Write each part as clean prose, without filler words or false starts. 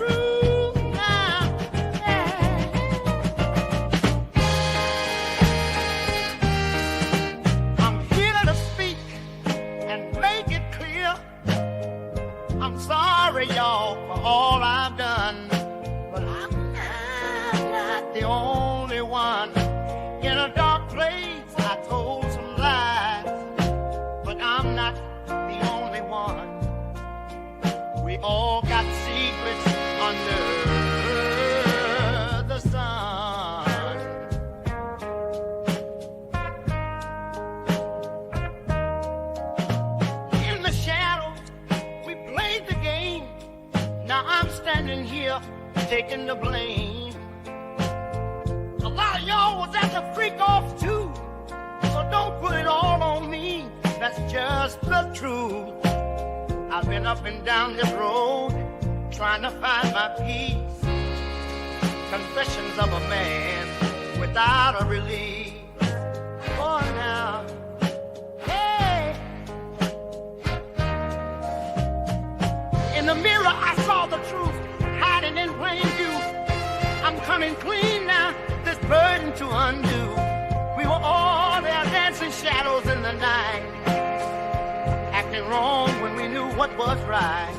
truth now. Yeah. I'm here to speak and make it clear. I'm sorry, y'all, for all I've done, but I'm not the only one. In a dark place, I told some lies, but I'm not the only one. We all got secrets under the sun. In the shadows, we played the game. Now I'm standing here taking the blame. A lot of y'all was at the freak off too, so don't put it all on me. That's just the truth. I've been up and down this road trying to find my peace. Confessions of a man without a release. Oh, now, hey. In the mirror, I saw the truth hiding in plain view. I'm coming clean now, this burden to undo. We were all there dancing shadows in the night, acting wrong when we knew what was right.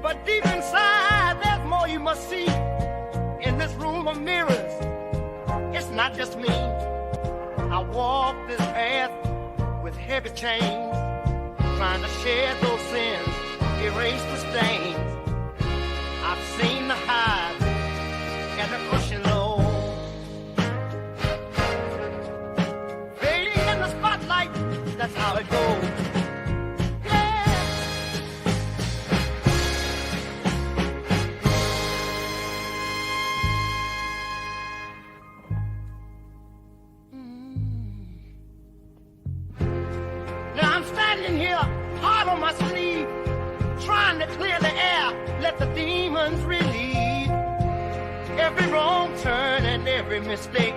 But deep inside, there's more you must see. In this room of mirrors, it's not just me. I walk this path with heavy chains, trying to shed those sins, erase the stains. I've seen the highs and the crushing lows, fading in the spotlight, that's how it goes. Now I'm standing here, hard on my sleeve, trying to clear the air, let the demons relieve. Every wrong turn and every mistake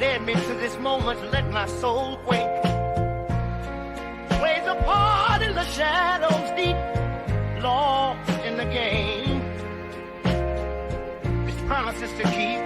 led me to this moment, let my soul quake. Plays a part in the shadows deep, lost in the game. It's promises to keep.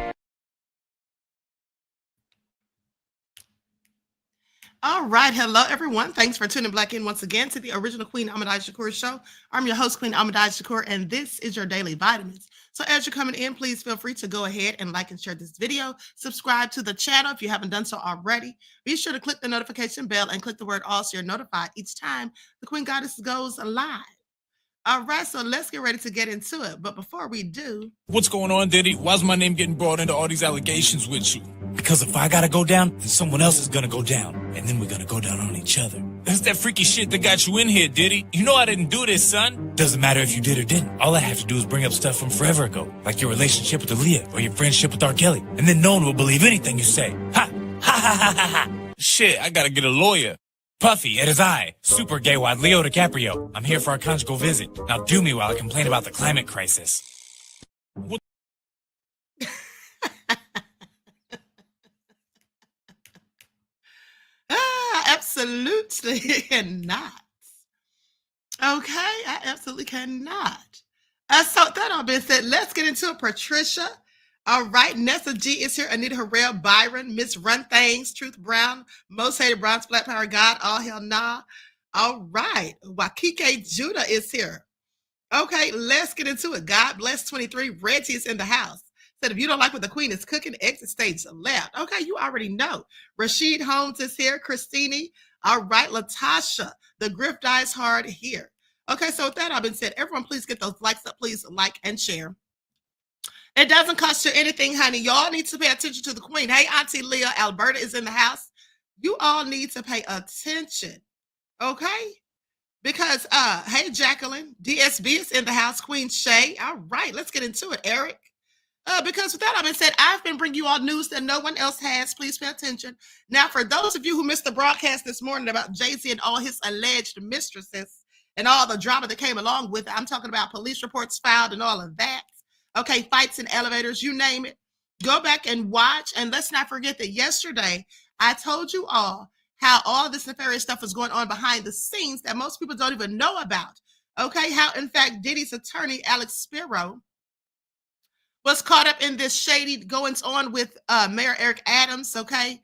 All right. Hello, everyone. Thanks for tuning back in once again to the original Queen Ahmadiyyah Shakur show. I'm your host, Queen Ahmadiyyah Shakur, and this is your daily vitamins. So as you're coming in, please feel free to go ahead and like and share this video. Subscribe to the channel if you haven't done so already. Be sure to click the notification bell and click the word all so you're notified each time the Queen Goddess goes live. All right, so let's get ready to get into it. But before we do... What's going on, Diddy? Why's my name getting brought into all these allegations with you? Because if I gotta go down, then someone else is gonna go down. And then we're gonna go down on each other. That's that freaky shit that got you in here, Diddy. You know I didn't do this, son. Doesn't matter if you did or didn't. All I have to do is bring up stuff from forever ago. Like your relationship with Aaliyah or your friendship with R. Kelly. And then no one will believe anything you say. Ha! Ha ha ha ha ha! Shit, I gotta get a lawyer. Puffy, it is I, super gay wad Leo DiCaprio. I'm here for our conjugal visit. Now do me while I complain about the climate crisis. What? Absolutely not. Okay, I absolutely cannot. So that all being said, let's get into it. Patricia. All right, Nessa G is here. Anita Harrell, Byron, Miss Run Things, Truth Brown, Most Hated Brown, Flat Power God, All Hell Nah. All right, Wakike Judah is here. Okay, let's get into it. God bless 23. Reggie is in the house. Said if you don't like what the Queen is cooking, exit stage left. Okay, you already know. Rashid Holmes is here. Christine. All right, Latasha. The Griff Dies Hard here. Okay, so with that all been said, everyone please get those likes up. Please like and share. It doesn't cost you anything, honey. Y'all need to pay attention to the Queen. Hey, Auntie Leah, Alberta is in the house. You all need to pay attention, okay? Because, hey, Jacqueline, DSB is in the house. Queen Shay. All right, let's get into it, Eric. Because with that all been said, I've been bringing you all news that no one else has. Please pay attention. Now, for those of you who missed the broadcast this morning about Jay-Z and all his alleged mistresses and all the drama that came along with it, I'm talking about police reports filed and all of that. Okay, fights in elevators, you name it. Go back and watch. And let's not forget that yesterday, I told you all how all this nefarious stuff is going on behind the scenes that most people don't even know about. Okay, how in fact Diddy's attorney, Alex Spiro, was caught up in this shady goings on with Mayor Eric Adams, okay?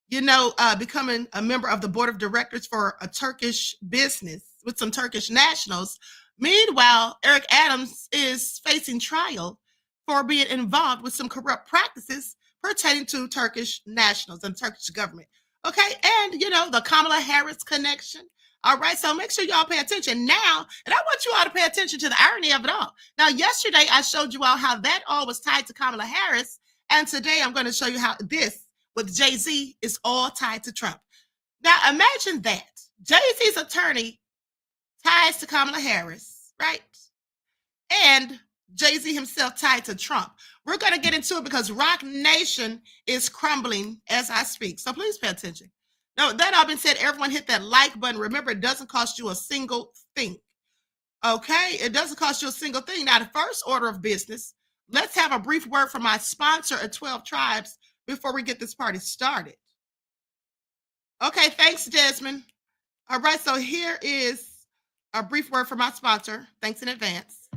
Becoming a member of the board of directors for a Turkish business with some Turkish nationals. Meanwhile, Eric Adams is facing trial for being involved with some corrupt practices pertaining to Turkish nationals and Turkish government. Okay, and the Kamala Harris connection. All right, so make sure y'all pay attention now, and I want you all to pay attention to the irony of it all. Now, yesterday I showed you all how that all was tied to Kamala Harris, and today I'm going to show you how this with Jay-Z is all tied to Trump. Now, imagine that. Jay-Z's attorney ties to Kamala Harris, right? And Jay-Z himself tied to Trump. We're going to get into it because Rock Nation is crumbling as I speak. So please pay attention. Now, that all been said, everyone hit that like button. Remember, it doesn't cost you a single thing. Okay? It doesn't cost you a single thing. Now, the first order of business, let's have a brief word from my sponsor at 12 Tribes before we get this party started. Okay, thanks, Desmond. All right, so here is a brief word from my sponsor. Thanks in advance.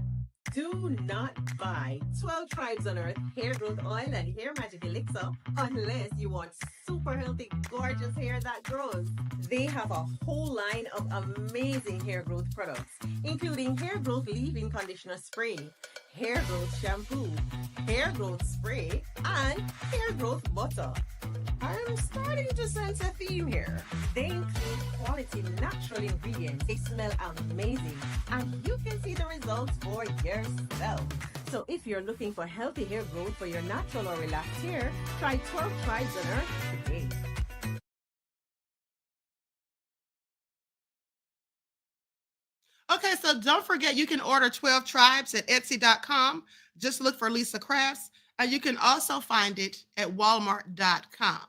Do not buy 12 Tribes on Earth hair growth oil and hair magic elixir unless you want super healthy, gorgeous hair that grows. They have a whole line of amazing hair growth products, including hair growth leave-in conditioner spray, hair growth shampoo, hair growth spray, and hair growth butter. I'm starting to sense a theme here. They include quality natural ingredients. They smell amazing, and you can see the results for yourself. So if you're looking for healthy hair growth for your natural or relaxed hair, try 12 Tribes on Earth today. Okay, so don't forget you can order 12 Tribes at Etsy.com. Just look for Lisa Crafts, and you can also find it at Walmart.com.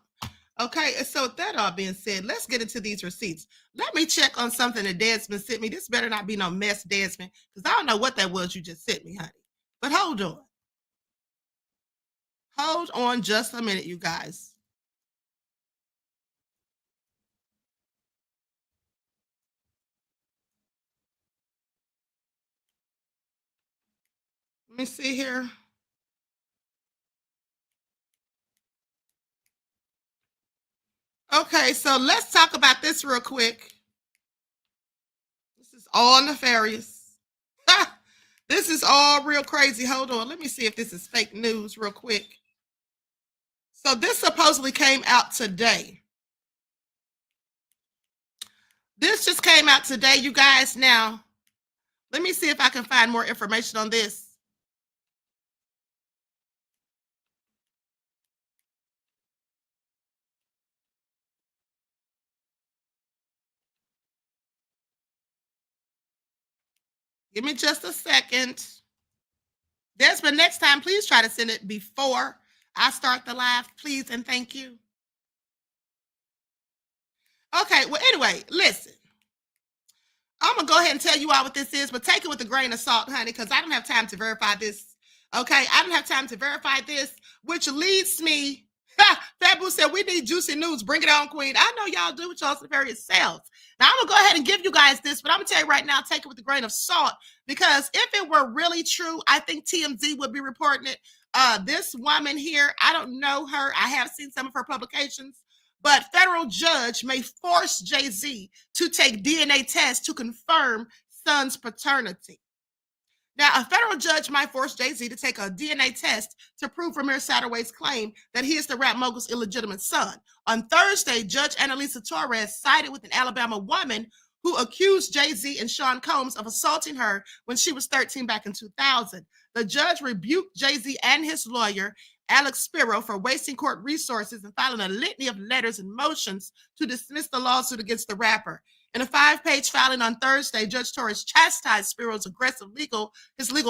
Okay, so with that all being said, let's get into these receipts. Let me check on something that Desmond sent me. This better not be no mess, Desmond, because I don't know what that was you just sent me, honey. But hold on. Hold on just a minute, you guys. Let me see here. Okay, so let's talk about this real quick. This is all nefarious. This is all real crazy. Hold on. Let me see if this is fake news real quick. So this supposedly came out today. This just came out today, you guys. Now, let me see if I can find more information on this. Give me just a second. Desmond, next time, please try to send it before I start the live, please, and thank you. Okay, well, anyway, listen. I'm going to go ahead and tell you all what this is, but take it with a grain of salt, honey, because I don't have time to verify this. Okay, I don't have time to verify this, which leads me. Fabu said, we need juicy news. Bring it on, Queen. I know y'all do with y'all's various selves. Now, I'm going to go ahead and give you guys this, but I'm going to tell you right now, take it with a grain of salt, because if it were really true, I think TMZ would be reporting it. This woman here, I don't know her. I have seen some of her publications, but federal judge may force Jay-Z to take DNA tests to confirm son's paternity. Now, a federal judge might force Jay-Z to take a DNA test to prove Ramir Satterway's claim that he is the rap mogul's illegitimate son. On Thursday, Judge Annalisa Torres sided with an Alabama woman who accused Jay-Z and Sean Combs of assaulting her when she was 13 back in 2000. The judge rebuked Jay-Z and his lawyer, Alex Spiro, for wasting court resources and filing a litany of letters and motions to dismiss the lawsuit against the rapper. In a 5-page filing on Thursday, Judge Torres chastised Spiro's aggressive legal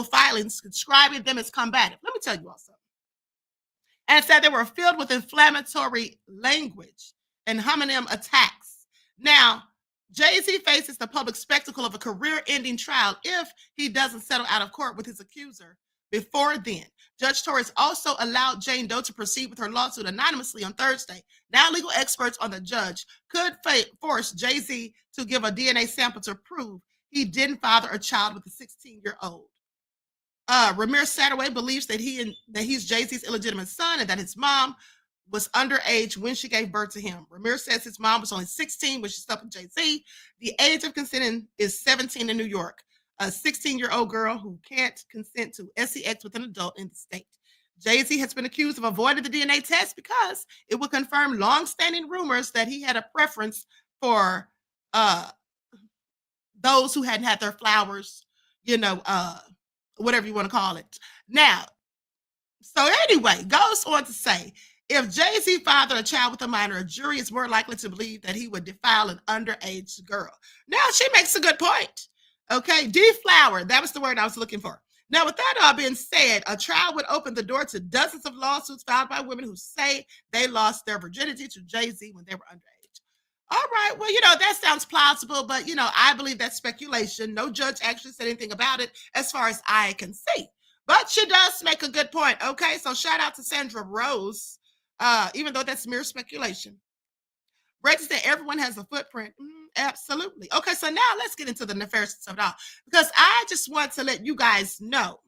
filings, describing them as combative. Let me tell you all something. And said they were filled with inflammatory language and hominem attacks. Now, Jay-Z faces the public spectacle of a career-ending trial if he doesn't settle out of court with his accuser before then. Judge Torres also allowed Jane Doe to proceed with her lawsuit anonymously on Thursday. Now, legal experts on the judge could force Jay-Z to give a DNA sample to prove he didn't father a child with a 16-year-old. Ramirez Satterway believes that he's Jay-Z's illegitimate son and that his mom was underage when she gave birth to him. Ramirez says his mom was only 16 when she slept with Jay-Z. The age of consent is 17 in New York. A 16-year-old girl who can't consent to sex with an adult in the state. Jay-Z has been accused of avoiding the DNA test because it would confirm long-standing rumors that he had a preference for those who hadn't had their flowers, whatever you want to call it. Now, so anyway, goes on to say, if Jay-Z fathered a child with a minor, a jury is more likely to believe that he would defile an underage girl. Now, she makes a good point. Okay, deflower, that was the word I was looking for. Now, with that all being said, a trial would open the door to dozens of lawsuits filed by women who say they lost their virginity to Jay-Z when they were underage. All right, well, that sounds plausible, but, I believe that's speculation. No judge actually said anything about it as far as I can see. But she does make a good point, okay? So shout out to Sandra Rose, even though that's mere speculation. Brady said everyone has a footprint. Absolutely. Okay, so now let's get into the nefariousness of it all, because I just want to let you guys know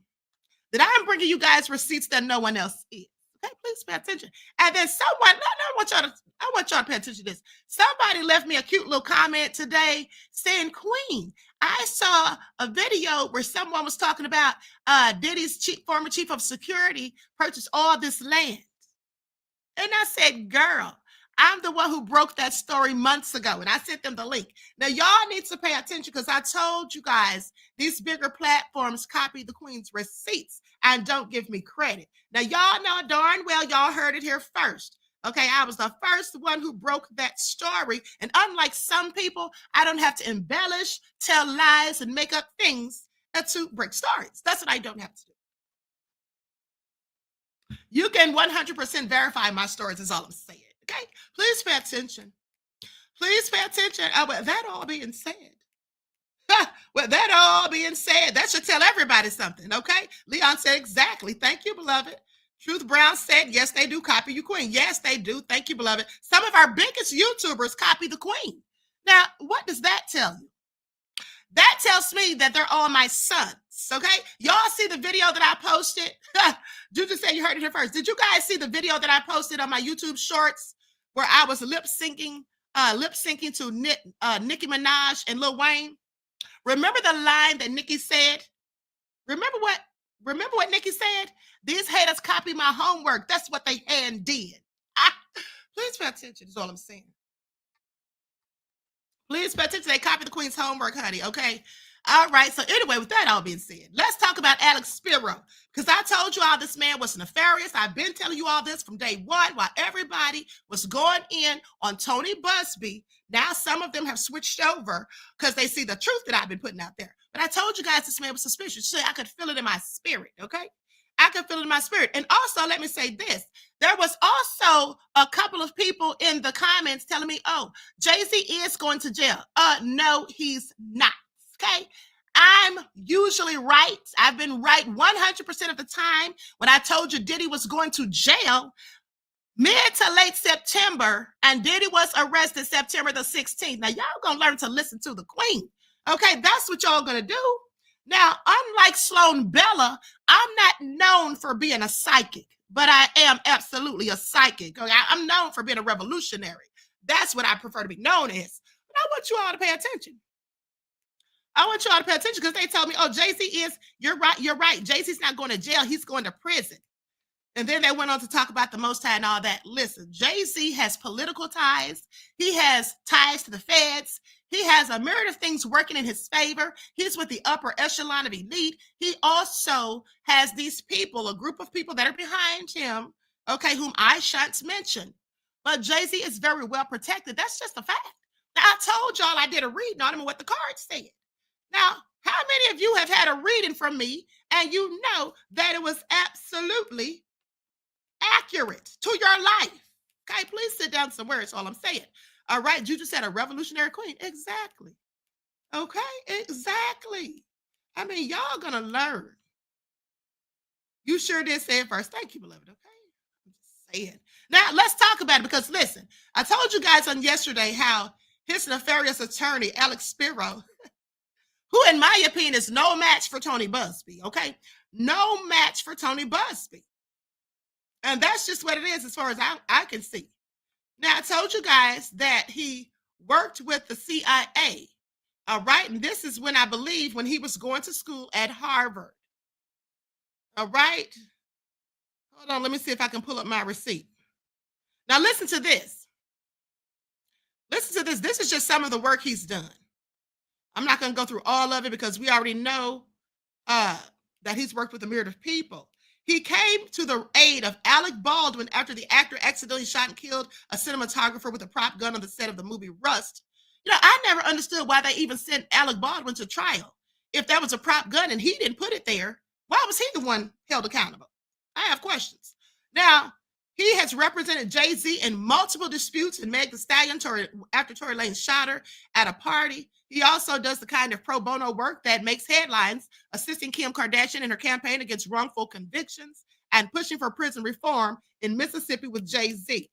that I'm bringing you guys receipts that no one else is. Okay, please pay attention. And then I want y'all to pay attention to this. Somebody left me a cute little comment today saying, Queen, I saw a video where someone was talking about Diddy's former chief of security purchased all this land. And I said, girl, I'm the one who broke that story months ago, and I sent them the link. Now, y'all need to pay attention because I told you guys these bigger platforms copy the Queen's receipts and don't give me credit. Now, y'all know darn well y'all heard it here first. Okay, I was the first one who broke that story. And unlike some people, I don't have to embellish, tell lies, and make up things to break stories. That's what I don't have to do. You can 100% verify my stories is all I'm saying. Okay, please pay attention. Please pay attention. With that all being said, that should tell everybody something, okay? Leon said exactly. Thank you, beloved. Truth Brown said, yes, they do copy you, Queen. Yes, they do. Thank you, beloved. Some of our biggest YouTubers copy the Queen. Now, what does that tell you? That tells me that they're all my sons, okay? Y'all see the video that I posted? Juju said you heard it here first. Did you guys see the video that I posted on my YouTube shorts where I was lip syncing to Nicki Minaj and Lil Wayne? Remember the line that Nicki said? Remember what Nicki said? These haters copy my homework. That's what they hand did. Please pay attention, is all I'm saying. Please pay attention. They copy the Queen's homework, honey, okay? All right, so anyway, with that all being said, let's talk about Alex Spiro, because I told you all this man was nefarious. I've been telling you all this from day one while everybody was going in on Tony Buzbee. Now some of them have switched over because they see the truth that I've been putting out there. But I told you guys this man was suspicious. So I could feel it in my spirit, okay? I could feel it in my spirit. And also, let me say this. There was also a couple of people in the comments telling me, oh, Jay-Z is going to jail. No, he's not. Okay, I'm usually right. I've been right 100% of the time when I told you Diddy was going to jail mid to late September, and Diddy was arrested September the 16th. Now, y'all gonna learn to listen to the Queen. Okay, that's what y'all gonna do. Now, unlike Sloan Bella, I'm not known for being a psychic, but I am absolutely a psychic. Okay? I'm known for being a revolutionary. That's what I prefer to be known as. But I want you all to pay attention. I want you all to pay attention because they told me, oh, Jay-Z is, you're right. Jay-Z's not going to jail. He's going to prison. And then they went on to talk about the Most High and all that. Listen, Jay-Z has political ties. He has ties to the feds. He has a myriad of things working in his favor. He's with the upper echelon of elite. He also has these people, a group of people that are behind him, okay, whom I shan't mention. But Jay-Z is very well protected. That's just a fact. Now, I told y'all I did a reading on him and what the cards said. Now, how many of you have had a reading from me and you know that it was absolutely accurate to your life? Okay, please sit down somewhere. That's all I'm saying. All right, you just said a revolutionary queen. Exactly. Okay, exactly. I mean, y'all gonna learn. You sure did say it first. Thank you, beloved. Okay, I'm just saying. Now, let's talk about it because, listen, I told you guys on yesterday how his nefarious attorney, Alex Spiro, who, in my opinion, is no match for Tony Buzbee, okay? No match for Tony Buzbee. And that's just what it is as far as I can see. Now, I told you guys that he worked with the CIA, all right? And this is when I believe when he was going to school at Harvard, all right? Hold on, let me see if I can pull up my receipt. Now, listen to this. Listen to this. This is just some of the work he's done. I'm not going to go through all of it because we already know that he's worked with a myriad of people. He came to the aid of Alec Baldwin after the actor accidentally shot and killed a cinematographer with a prop gun on the set of the movie Rust. You know, I never understood why they even sent Alec Baldwin to trial. If that was a prop gun and he didn't put it there, why was he the one held accountable? I have questions. Now, he has represented Jay-Z in multiple disputes and Meg Thee Stallion after Tory Lanez shot her at a party. He also does the kind of pro bono work that makes headlines, assisting Kim Kardashian in her campaign against wrongful convictions and pushing for prison reform in Mississippi with Jay-Z.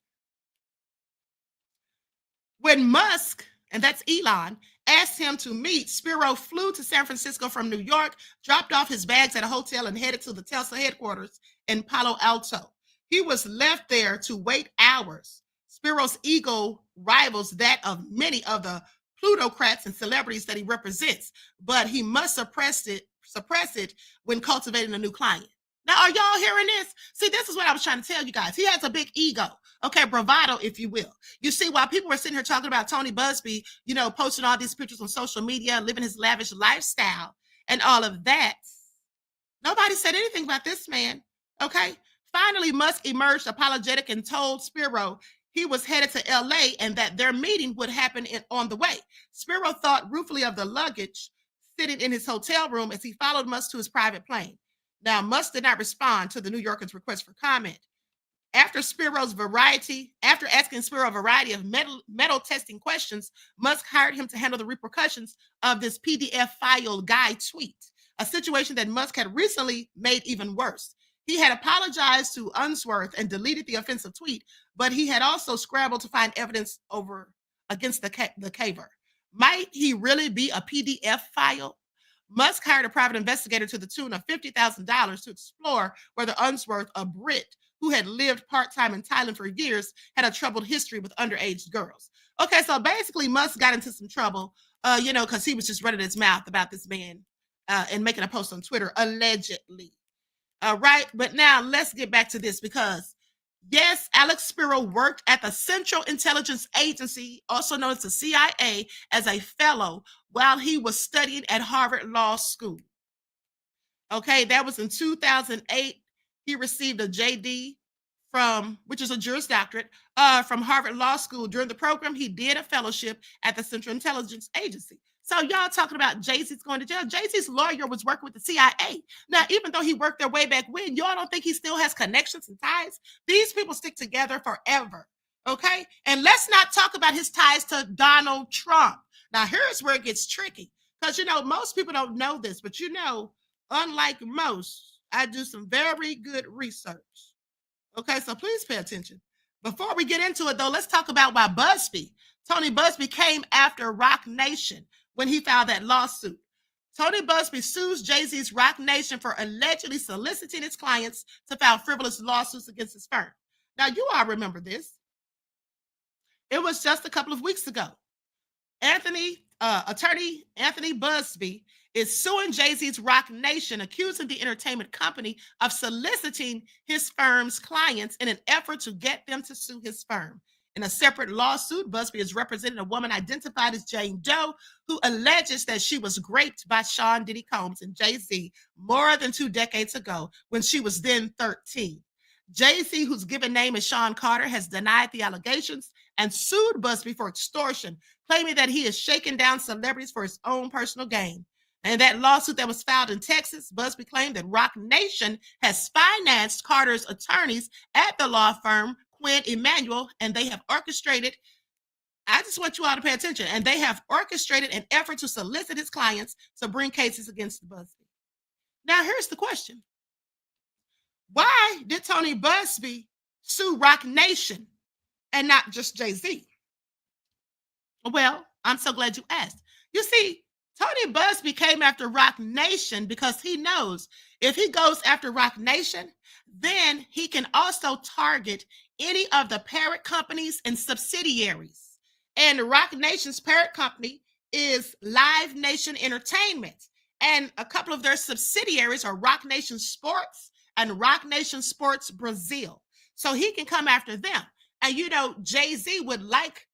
When Musk, and that's Elon, asked him to meet, Spiro flew to San Francisco from New York, dropped off his bags at a hotel, and headed to the Tesla headquarters in Palo Alto. He was left there to wait hours. Spiro's ego rivals that of many of the plutocrats and celebrities that he represents, but he must suppress it when cultivating a new client. Now, are y'all hearing this? See, this is what I was trying to tell you guys. He has a big ego, okay, bravado, if you will. You see, while people were sitting here talking about Tony Buzbee, you know, posting all these pictures on social media, living his lavish lifestyle and all of that, nobody said anything about this man, okay? Finally, Musk emerged apologetic and told Spiro he was headed to LA and that their meeting would happen on the way. Spiro thought ruefully of the luggage sitting in his hotel room as he followed Musk to his private plane. Now, Musk did not respond to the New Yorker's request for comment. After asking Spiro a variety of metal testing questions, Musk hired him to handle the repercussions of this PDF file guy tweet, a situation that Musk had recently made even worse. He had apologized to Unsworth and deleted the offensive tweet, but he had also scrambled to find evidence against the caver. Might he really be a PDF file? Musk hired a private investigator to the tune of $50,000 to explore whether Unsworth, a Brit who had lived part-time in Thailand for years, had a troubled history with underage girls. Okay, so basically Musk got into some trouble, because he was just running his mouth about this man and making a post on Twitter, allegedly. All right, but now let's get back to this because, yes, Alex Spiro worked at the Central Intelligence Agency, also known as the CIA, as a fellow while he was studying at Harvard Law School. Okay, that was in 2008. He received a JD which is a Juris Doctorate, from Harvard Law School. During the program, he did a fellowship at the Central Intelligence Agency. So y'all talking about Jay-Z's going to jail. Jay-Z's lawyer was working with the CIA. Now, even though he worked there way back when, y'all don't think he still has connections and ties? These people stick together forever, okay? And let's not talk about his ties to Donald Trump. Now, here's where it gets tricky because, most people don't know this, but unlike most, I do some very good research, okay? So please pay attention. Before we get into it, though, let's talk about why Tony Buzbee came after Roc Nation when he filed that lawsuit. Tony Buzbee sues Jay-Z's Roc Nation for allegedly soliciting his clients to file frivolous lawsuits against his firm. Now, you all remember this. It was just a couple of weeks ago. Attorney Anthony Buzbee is suing Jay-Z's Roc Nation, accusing the entertainment company of soliciting his firm's clients in an effort to get them to sue his firm. In a separate lawsuit, Buzbee is representing a woman identified as Jane Doe, who alleges that she was raped by Sean Diddy Combs and Jay-Z more than 2 decades ago when she was then 13. Jay-Z, whose given name is Sean Carter, has denied the allegations and sued Buzbee for extortion, claiming that he is shaking down celebrities for his own personal gain. In that lawsuit that was filed in Texas, Buzbee claimed that Roc Nation has financed Carter's attorneys at the law firm Quinn Emanuel, and they have orchestrated, I just want you all to pay attention, and they have orchestrated an effort to solicit his clients to bring cases against Buzbee. Now, here's the question. Why did Tony Buzbee sue Roc Nation and not just Jay-Z? Well, I'm so glad you asked. You see, Tony Buzbee came after Rock Nation because he knows if he goes after Rock Nation, then he can also target any of the parent companies and subsidiaries. And Rock Nation's parent company is Live Nation Entertainment. And a couple of their subsidiaries are Rock Nation Sports and Rock Nation Sports Brazil. So he can come after them. And you know, Jay-Z would like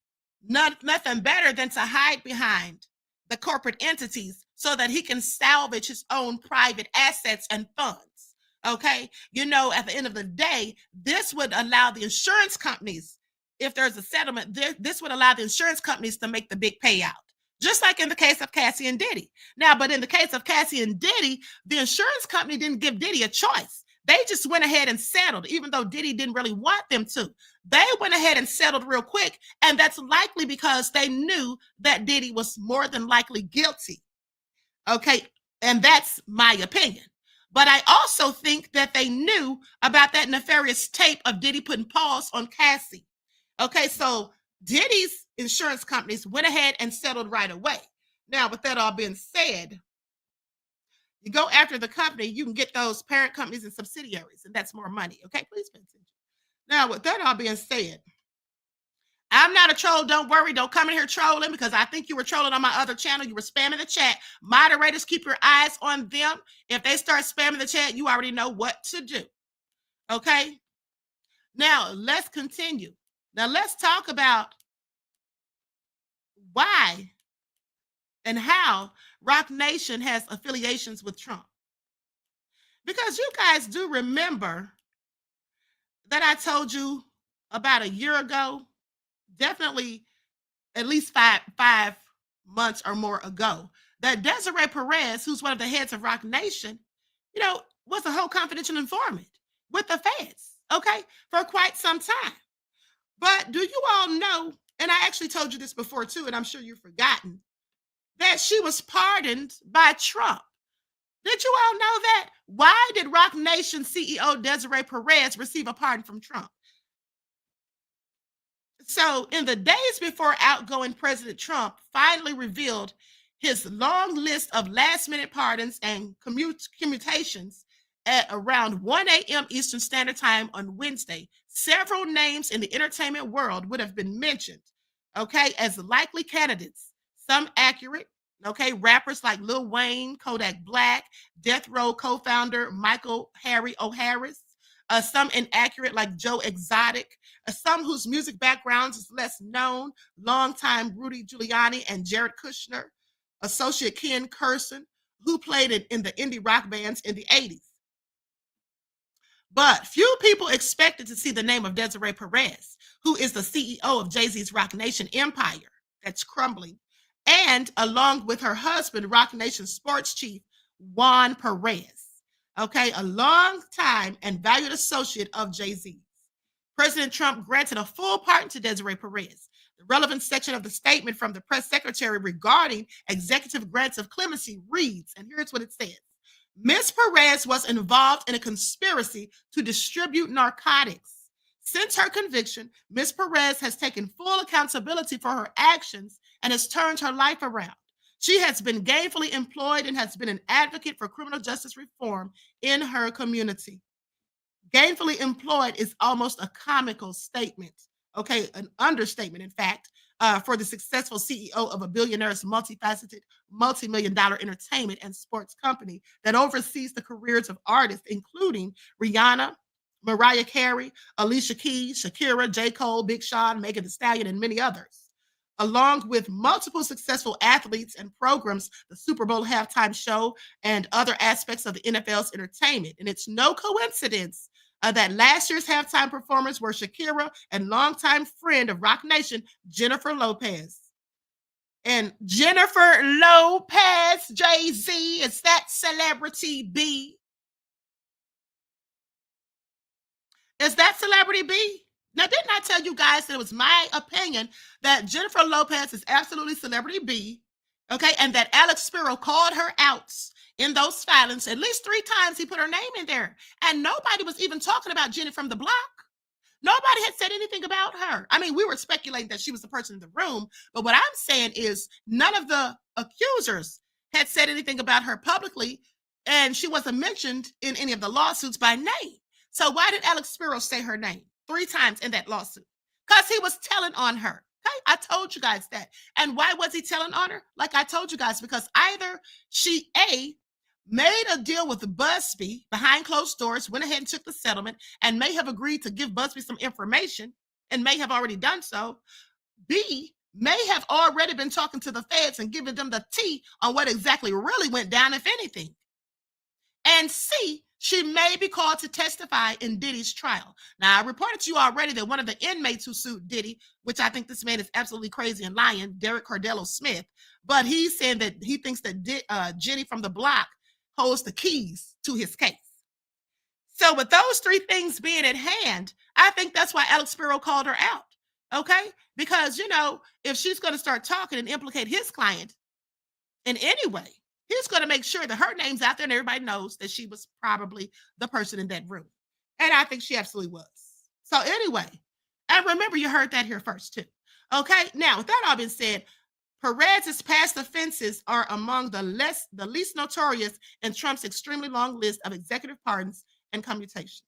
nothing better than to hide behind the corporate entities so that he can salvage his own private assets and funds. Okay. You know, at the end of the day, this would allow the insurance companies, if there's a settlement, this would allow the insurance companies to make the big payout. Just like in the case of Cassie and Diddy. Now, but in the case of Cassie and Diddy, the insurance company didn't give Diddy a choice. They just went ahead and settled, even though Diddy didn't really want them to. They went ahead and settled real quick, and that's likely because they knew that Diddy was more than likely guilty. Okay, and that's my opinion. But I also think that they knew about that nefarious tape of Diddy putting pause on Cassie. Okay, so Diddy's insurance companies went ahead and settled right away. Now, with that all being said, you go after the company, you can get those parent companies and subsidiaries, and that's more money. Okay, please pay attention. Now, with that all being said, I'm not a troll. Don't worry. Don't come in here trolling because I think you were trolling on my other channel. You were spamming the chat. Moderators, keep your eyes on them. If they start spamming the chat, you already know what to do. Okay? Now, let's continue. Now, let's talk about why and how Rock Nation has affiliations with Trump. Because you guys do remember that I told you about a year ago, definitely at least five months or more ago, that Desiree Perez, who's one of the heads of Rock Nation, you know, was a whole confidential informant with the feds, okay, for quite some time. But do you all know, and I actually told you this before too, and I'm sure you've forgotten, that she was pardoned by Trump. Did you all know that? Why did Rock Nation CEO Desiree Perez receive a pardon from Trump? So in the days before outgoing President Trump finally revealed his long list of last-minute pardons and commutations at around 1 a.m. Eastern Standard Time on Wednesday, several names in the entertainment world would have been mentioned, okay, as likely candidates. Some accurate, okay, rappers like Lil Wayne, Kodak Black, Death Row co-founder Michael Harry O'Harris, some inaccurate like Joe Exotic, some whose music backgrounds is less known, longtime Rudy Giuliani and Jared Kushner, associate Ken Curson, who played in the indie rock bands in the 80s. But few people expected to see the name of Desiree Perez, who is the CEO of Jay-Z's Rock Nation empire that's crumbling, and along with her husband, Rock Nation sports chief, Juan Perez, okay, a long time and valued associate of Jay-Z. President Trump granted a full pardon to Desiree Perez. The relevant section of the statement from the press secretary regarding executive grants of clemency reads, and here's what it says. Ms. Perez was involved in a conspiracy to distribute narcotics. Since her conviction, Ms. Perez has taken full accountability for her actions and has turned her life around. She has been gainfully employed and has been an advocate for criminal justice reform in her community. Gainfully employed is almost a comical statement, okay, an understatement, in fact, for the successful CEO of a billionaire's multifaceted, multi-million-dollar entertainment and sports company that oversees the careers of artists, including Rihanna, Mariah Carey, Alicia Keys, Shakira, J. Cole, Big Sean, Megan Thee Stallion, and many others, along with multiple successful athletes and programs, the Super Bowl halftime show, and other aspects of the NFL's entertainment. And it's no coincidence that last year's halftime performers were Shakira and longtime friend of Rock Nation, Jennifer Lopez. And Jennifer Lopez, Jay-Z, is that celebrity B? Is that celebrity B? Now, didn't I tell you guys that it was my opinion that Jennifer Lopez is absolutely celebrity B, okay, and that Alex Spiro called her out in those filings at least 3 times. He put her name in there, and nobody was even talking about Jenny from the block. Nobody had said anything about her. I mean, we were speculating that she was the person in the room, but what I'm saying is none of the accusers had said anything about her publicly, and she wasn't mentioned in any of the lawsuits by name. So why did Alex Spiro say her name 3 times in that lawsuit? Because he was telling on her. Okay, I told you guys that. And why was he telling on her? Like I told you guys, because either she made a deal with the Buzbee behind closed doors, went ahead and took the settlement, and may have agreed to give Buzbee some information, and may have already done so. B, may have already been talking to the feds and giving them the tea on what exactly really went down, if anything. And C, she may be called to testify in Diddy's trial. Now, I reported to you already that one of the inmates who sued Diddy, which I think this man is absolutely crazy and lying, Derek Cardello Smith, but he's saying that he thinks that Jenny from the block holds the keys to his case. So with those 3 things being at hand, I think that's why Alex Spiro called her out. Okay? Because, if she's going to start talking and implicate his client in any way, he's going to make sure that her name's out there and everybody knows that she was probably the person in that room. And I think she absolutely was. So anyway, and remember, you heard that here first too. Okay? Now, with that all being said, Perez's past offenses are among the least notorious in Trump's extremely long list of executive pardons and commutations.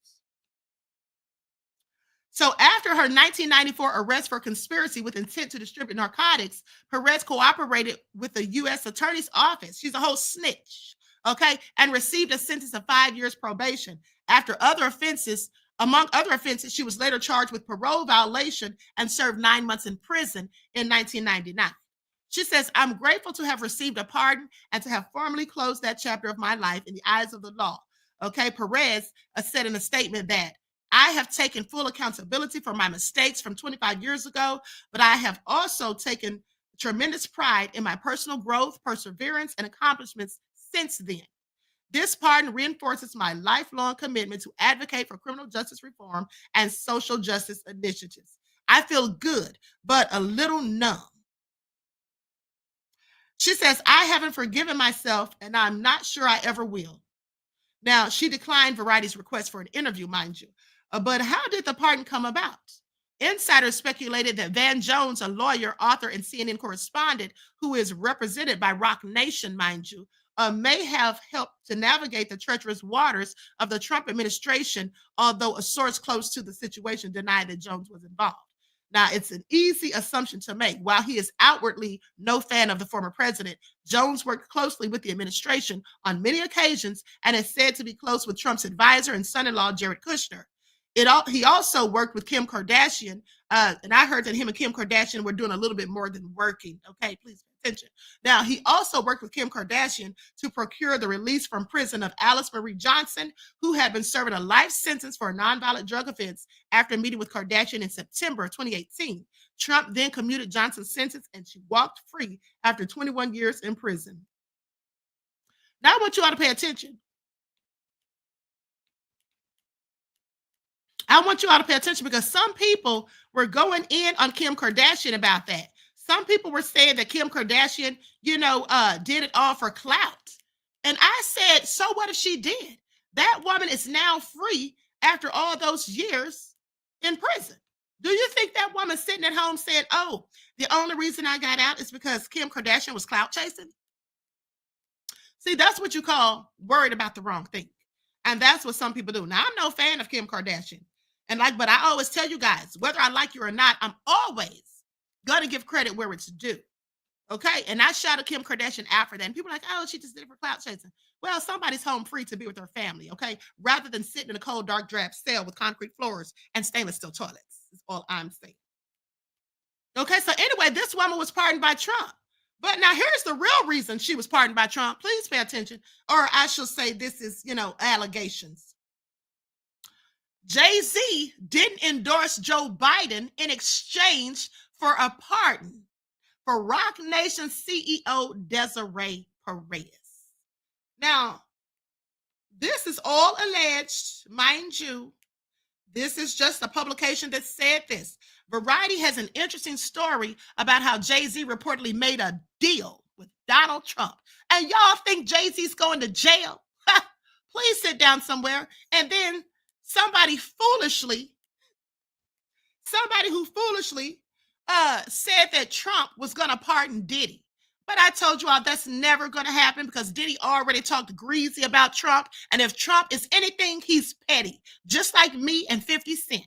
So after her 1994 arrest for conspiracy with intent to distribute narcotics, Perez cooperated with the U.S. Attorney's Office. She's a whole snitch, okay, and received a sentence of 5 years probation. After other offenses, among other offenses, she was later charged with parole violation and served 9 months in prison in 1999. She says, I'm grateful to have received a pardon and to have formally closed that chapter of my life in the eyes of the law. Okay, Perez said in a statement that I have taken full accountability for my mistakes from 25 years ago, but I have also taken tremendous pride in my personal growth, perseverance, and accomplishments since then. This pardon reinforces my lifelong commitment to advocate for criminal justice reform and social justice initiatives. I feel good, but a little numb. She says, I haven't forgiven myself, and I'm not sure I ever will. Now, she declined Variety's request for an interview, mind you. But how did the pardon come about? Insiders speculated that Van Jones, a lawyer, author, and CNN correspondent who is represented by Rock Nation, mind you, may have helped to navigate the treacherous waters of the Trump administration, although a source close to the situation denied that Jones was involved. Now, it's an easy assumption to make. While he is outwardly no fan of the former president, Jones worked closely with the administration on many occasions and is said to be close with Trump's advisor and son-in-law, Jared Kushner. He also worked with Kim Kardashian, and I heard that him and Kim Kardashian were doing a little bit more than working. Okay, please pay attention. Now, he also worked with Kim Kardashian to procure the release from prison of Alice Marie Johnson, who had been serving a life sentence for a nonviolent drug offense after meeting with Kardashian in September 2018. Trump then commuted Johnson's sentence, and she walked free after 21 years in prison. Now, I want you all to pay attention. I want you all to pay attention because some people were going in on Kim Kardashian about that. Some people were saying that Kim Kardashian, did it all for clout. And I said, so what if she did? That woman is now free after all those years in prison. Do you think that woman sitting at home said, oh, the only reason I got out is because Kim Kardashian was clout chasing? See, that's what you call worried about the wrong thing. And that's what some people do. Now, I'm no fan of Kim Kardashian. But I always tell you guys, whether I like you or not, I'm always going to give credit where it's due. Okay? And I shouted Kim Kardashian out for that. And people are like, oh, she just did it for clout chasing. Well, somebody's home free to be with their family, okay? Rather than sitting in a cold, dark, drab cell with concrete floors and stainless steel toilets. That's all I'm saying. Okay, so anyway, this woman was pardoned by Trump. But now here's the real reason she was pardoned by Trump. Please pay attention. Or I shall say this is, allegations. Jay-Z didn't endorse Joe Biden in exchange for a pardon for Rock Nation CEO Desiree Perez. Now, this is all alleged, mind you. This is just a publication that said this. Variety has an interesting story about how Jay-Z reportedly made a deal with Donald Trump. And y'all think Jay-Z's going to jail? Please sit down somewhere. And then somebody who foolishly said that Trump was going to pardon Diddy. But I told you all that's never going to happen because Diddy already talked greasy about Trump. And if Trump is anything, he's petty, just like me and 50 Cent.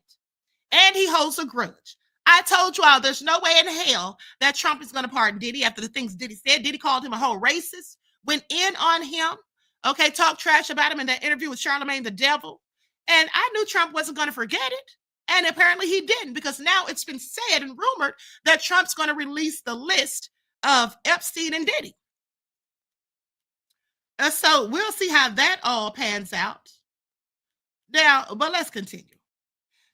And he holds a grudge. I told you all there's no way in hell that Trump is going to pardon Diddy after the things Diddy said. Diddy called him a whole racist, went in on him, okay, talked trash about him in that interview with Charlamagne the Devil. And I knew Trump wasn't going to forget it. And apparently he didn't, because now it's been said and rumored that Trump's going to release the list of Epstein and Diddy. So we'll see how that all pans out. Now, but let's continue.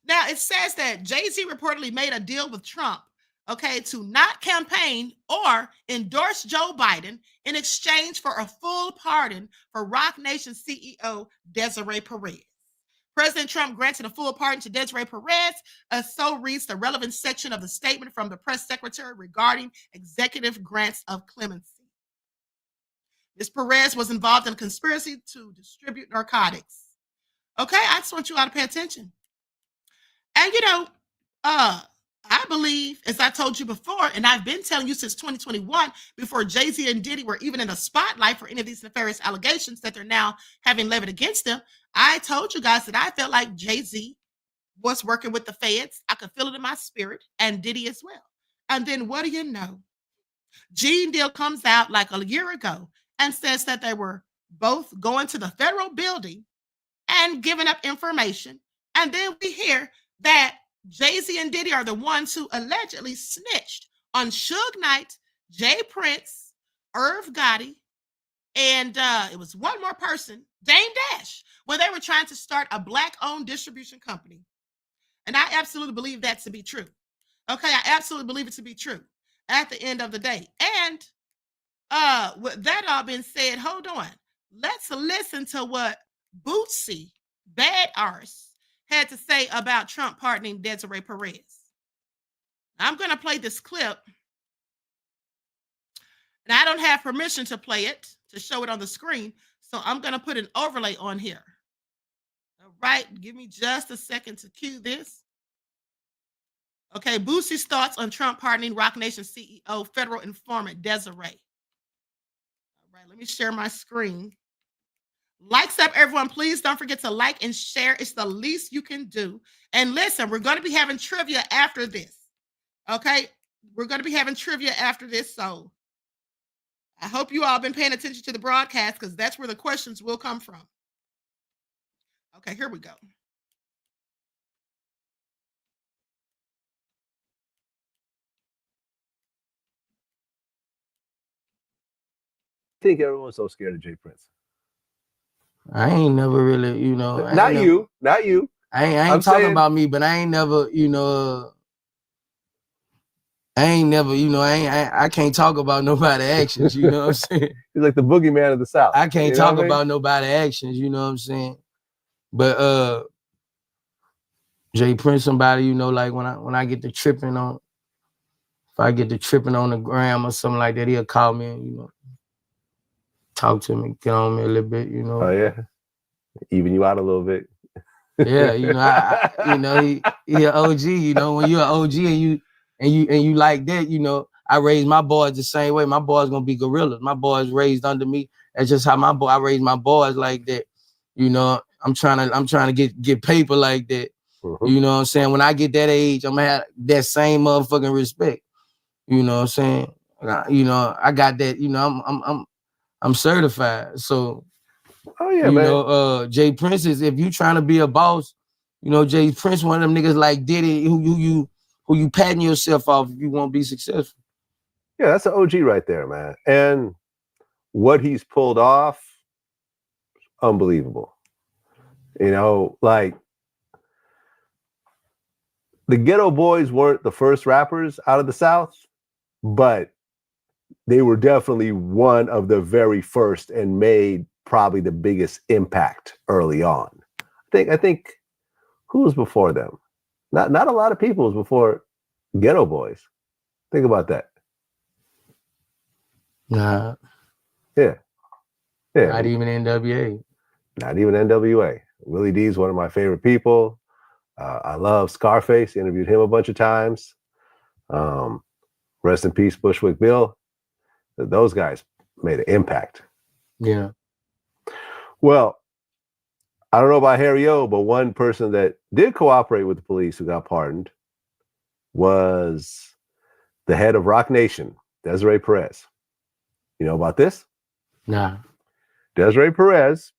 Now, it says that Jay-Z reportedly made a deal with Trump, okay, to not campaign or endorse Joe Biden in exchange for a full pardon for Roc Nation CEO Desiree Perez. President Trump granted a full pardon to Desiree Perez, so reads the relevant section of the statement from the press secretary regarding executive grants of clemency. Ms. Perez was involved in a conspiracy to distribute narcotics. Okay, I just want you all to pay attention. And, I believe, as I told you before, and I've been telling you since 2021, before Jay-Z and Diddy were even in the spotlight for any of these nefarious allegations that they're now having levied against them, I told you guys that I felt like Jay-Z was working with the feds. I could feel it in my spirit, and Diddy as well. And then what do you know? Gene Deal comes out like a year ago and says that they were both going to the federal building and giving up information. And then we hear that Jay-Z and Diddy are the ones who allegedly snitched on Suge Knight, Jay Prince, Irv Gotti, and it was one more person, Dame Dash, when they were trying to start a Black-owned distribution company. And I absolutely believe that to be true. Okay, I absolutely believe it to be true at the end of the day. And with that all being said, hold on. Let's listen to what Boosie, Bad Arse, had to say about Trump pardoning Desiree Perez. I'm going to play this clip, and I don't have permission to play it, to show it on the screen, so I'm going to put an overlay on here. All right, give me just a second to cue this. Okay, Boosie's thoughts on Trump pardoning Roc Nation CEO, federal informant Desiree. All right, let me share my screen. Likes up, everyone. Please don't forget to like and share. It's the least you can do. And listen, we're going to be having trivia after this. Okay? We're going to be having trivia after this. So I hope you all been paying attention to the broadcast, because that's where the questions will come from. Okay, here we go. I think everyone's so scared of Jay Prince. I ain't never really, Not you. I ain't talking about me, but I ain't never, I can't talk about nobody's actions, you know what I'm saying? He's like the boogeyman of the South. I can't talk about nobody's actions, you know what I'm saying? But Jay Prince, somebody, like when I get to tripping on, if I get to tripping on the gram or something like that, he'll call me and, talk to me, get on me a little bit, Oh yeah, even you out a little bit. Yeah, he an OG. When you're an OG and you like that, I raised my boys the same way. My boys gonna be gorillas. My boys raised under me. That's just how I raised my boys like that. I'm trying to get paper like that. Mm-hmm. You know what I'm saying? When I get that age, I'm gonna have that same motherfucking respect. You know what I'm saying? I got that. I'm certified. So, man. Jay Prince is, if you trying to be a boss, Jay Prince, one of them niggas like Diddy, who you patting yourself off if you want to be successful. Yeah, that's an OG right there, man. And what he's pulled off, unbelievable. Like the Ghetto Boys weren't the first rappers out of the South, but they were definitely one of the very first and made probably the biggest impact early on. I think who was before them? Not a lot of people was before Ghetto Boys. Think about that. Nah. Yeah. Not even NWA. Not even NWA. Willie D's one of my favorite people. I love Scarface. Interviewed him a bunch of times. Rest in peace, Bushwick Bill. Those guys made an impact. Yeah. Well, I don't know about Harry O, but one person that did cooperate with the police who got pardoned was the head of Rock Nation, Desiree Perez. You know about this? Nah. Desiree Perez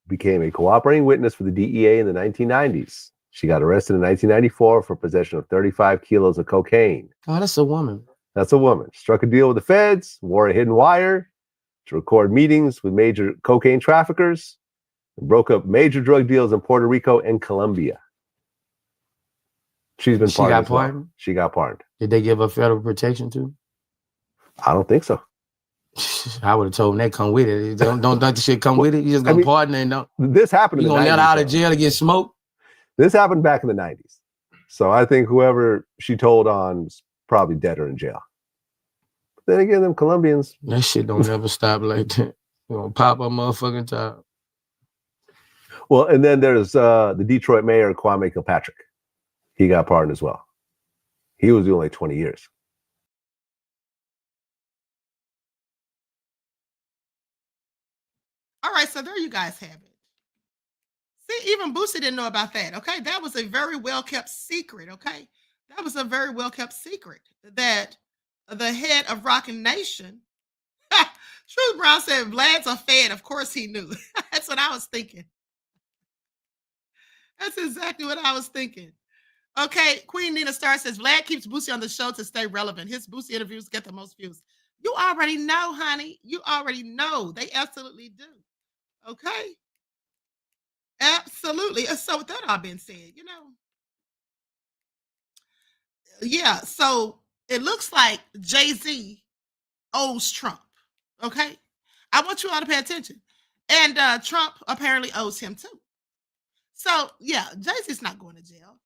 became a cooperating witness for the DEA in the 1990s. She got arrested in 1994 for possession of 35 kilos of cocaine. Oh, that's a woman. That's a woman. Struck a deal with the feds, wore a hidden wire to record meetings with major cocaine traffickers, and broke up major drug deals in Puerto Rico and Colombia. She got pardoned. She got pardoned. Did they give her federal protection too? I don't think so. I would have told them that come with it. Don't the shit come with it. You just gonna pardon her and don't. This happened. You gonna let her out of jail to get smoked? This happened back in the 90s. So I think whoever she told on is probably dead or in jail. But then again, them Colombians. That shit don't never stop like that. You gonna pop a motherfucking top. Well, and then there's the Detroit mayor, Kwame Kilpatrick. He got pardoned as well. He was doing like 20 years. All right, so there you guys have it. See, even Boosie didn't know about that, okay? That was a very well-kept secret, okay? That was a very well-kept secret that the head of Rockin' Nation, Truth Brown said, Vlad's a Fed. Of course he knew. That's what I was thinking. That's exactly what I was thinking. Okay, Queen Nina Star says, Vlad keeps Boosie on the show to stay relevant. His Boosie interviews get the most views. You already know, honey. You already know. They absolutely do. Okay? Absolutely. So with that all being said, yeah, so it looks like Jay-Z owes Trump. Okay? I want you all to pay attention. And Trump apparently owes him too. So, yeah, Jay-Z's not going to jail.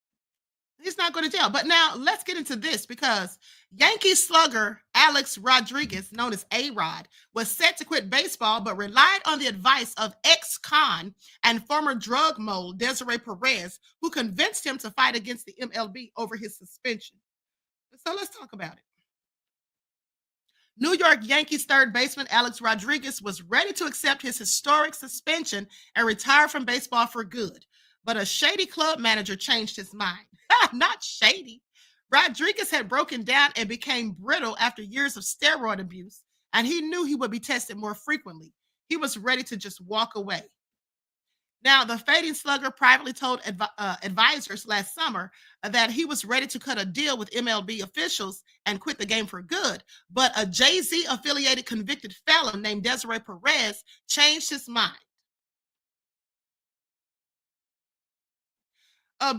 He's not going to jail. But now let's get into this because Yankee slugger Alex Rodriguez, known as A-Rod, was set to quit baseball but relied on the advice of ex-con and former drug mole Desiree Perez, who convinced him to fight against the MLB over his suspension. So let's talk about it. New York Yankees third baseman Alex Rodriguez was ready to accept his historic suspension and retire from baseball for good. But a shady club manager changed his mind. Not shady. Rodriguez had broken down and became brittle after years of steroid abuse, and he knew he would be tested more frequently. He was ready to just walk away. Now, the fading slugger privately told advisors last summer that he was ready to cut a deal with MLB officials and quit the game for good. But a Jay-Z affiliated convicted felon named Desiree Perez changed his mind.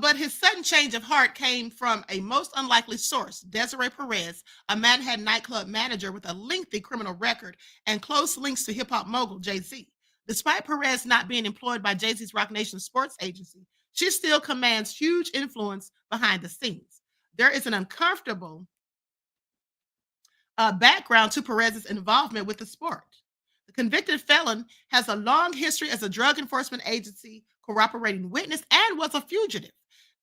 But his sudden change of heart came from a most unlikely source, Desiree Perez, a Manhattan nightclub manager with a lengthy criminal record and close links to hip-hop mogul Jay-Z. Despite Perez not being employed by Jay-Z's Rock Nation sports agency, she still commands huge influence behind the scenes. There is an uncomfortable background to Perez's involvement with the sport. The convicted felon has a long history as a drug enforcement agency cooperating witness and was a fugitive,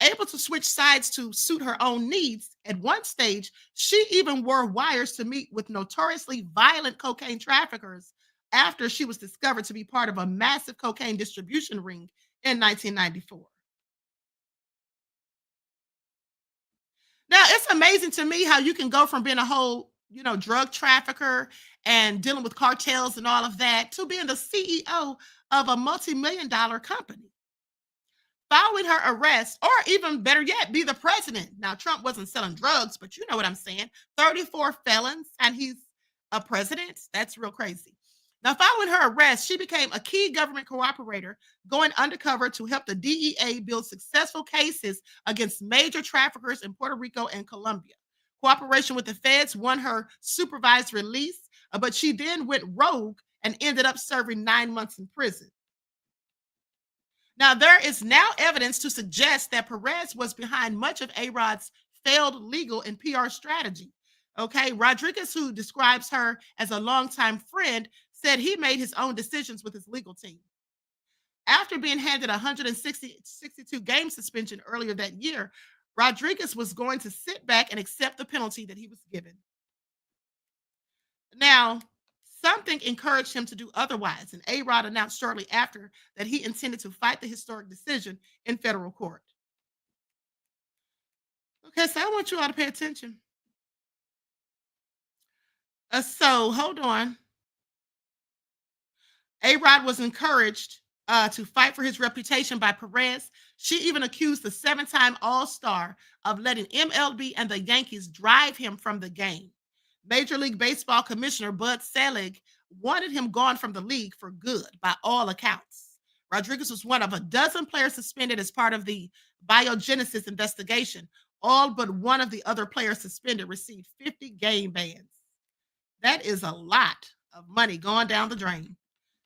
able to switch sides to suit her own needs. At one stage, she even wore wires to meet with notoriously violent cocaine traffickers after she was discovered to be part of a massive cocaine distribution ring in 1994. Now, it's amazing to me how you can go from being a whole, drug trafficker and dealing with cartels and all of that to being the CEO of a multi-million-dollar company. Following her arrest, or even better yet, be the president. Now, Trump wasn't selling drugs, but you know what I'm saying. 34 felons, and he's a president. That's real crazy. Now, following her arrest, she became a key government cooperator, going undercover to help the DEA build successful cases against major traffickers in Puerto Rico and Colombia. Cooperation with the feds won her supervised release, but she then went rogue and ended up serving 9 months in prison. Now, there is now evidence to suggest that Perez was behind much of A-Rod's failed legal and PR strategy. Okay, Rodriguez, who describes her as a longtime friend, said he made his own decisions with his legal team. After being handed a 162-game suspension earlier that year, Rodriguez was going to sit back and accept the penalty that he was given. Now, something encouraged him to do otherwise, and A-Rod announced shortly after that he intended to fight the historic decision in federal court. Okay, so I want you all to pay attention. So hold on. A-Rod was encouraged to fight for his reputation by Perez. She even accused the 7-time All-Star of letting MLB and the Yankees drive him from the game. Major League Baseball Commissioner Bud Selig wanted him gone from the league for good, by all accounts. Rodriguez was one of a dozen players suspended as part of the biogenesis investigation. All but one of the other players suspended received 50 game bans. That is a lot of money going down the drain.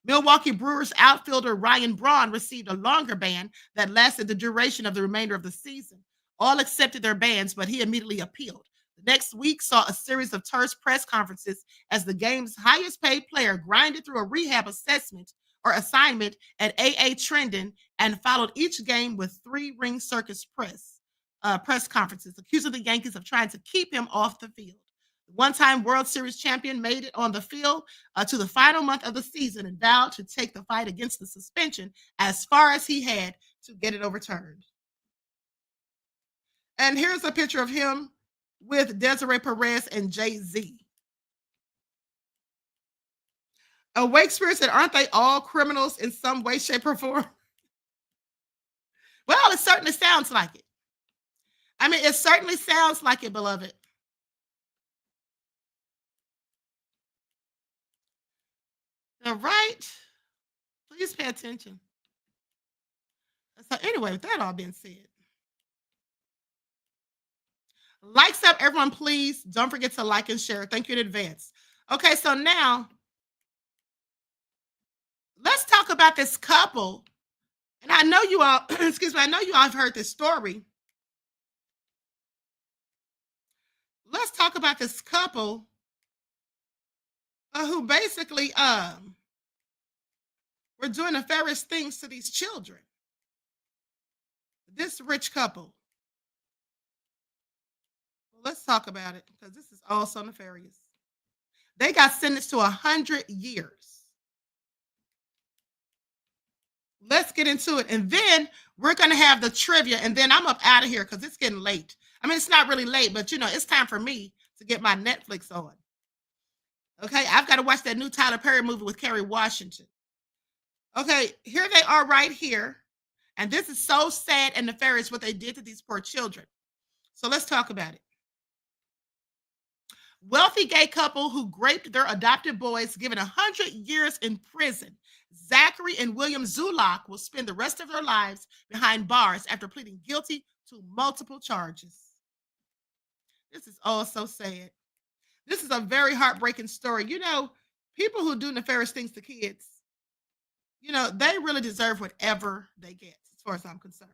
Milwaukee Brewers outfielder Ryan Braun received a longer ban that lasted the duration of the remainder of the season. All accepted their bans, but he immediately appealed. The next week saw a series of terse press conferences as the game's highest paid player grinded through a rehab assessment or assignment at AA Trendon and followed each game with 3 ring circus press conferences, accusing the Yankees of trying to keep him off the field. The one-time World Series champion made it on the field to the final month of the season and vowed to take the fight against the suspension as far as he had to get it overturned. And here's a picture of him with Desiree Perez and Jay-Z. Awake Spirit said, aren't they all criminals in some way, shape, or form? Well, it certainly sounds like it. I mean, it certainly sounds like it, beloved. All right. Please pay attention. So anyway, with that all being said, likes up, everyone, please. Don't forget to like and share. Thank you in advance. Okay, so now let's talk about this couple. And I know you all, excuse me, I know you all have heard this story. Let's talk about this couple who basically were doing nefarious things to these children. This rich couple. Well, let's talk about it because this is also nefarious. They got sentenced to 100 years. Let's get into it. And then we're going to have the trivia. And then I'm up out of here because it's getting late. I mean, it's not really late, but, you know, it's time for me to get my Netflix on. Okay, I've got to watch that new Tyler Perry movie with Kerry Washington. Okay, here they are right here. And this is so sad and nefarious what they did to these poor children. So let's talk about it. Wealthy gay couple who raped their adopted boys given 100 years in prison. Zachary and William Zulock will spend the rest of their lives behind bars after pleading guilty to multiple charges. This is all so sad. This is a very heartbreaking story. You know, people who do nefarious things to kids, you know, they really deserve whatever they get, as far as I'm concerned.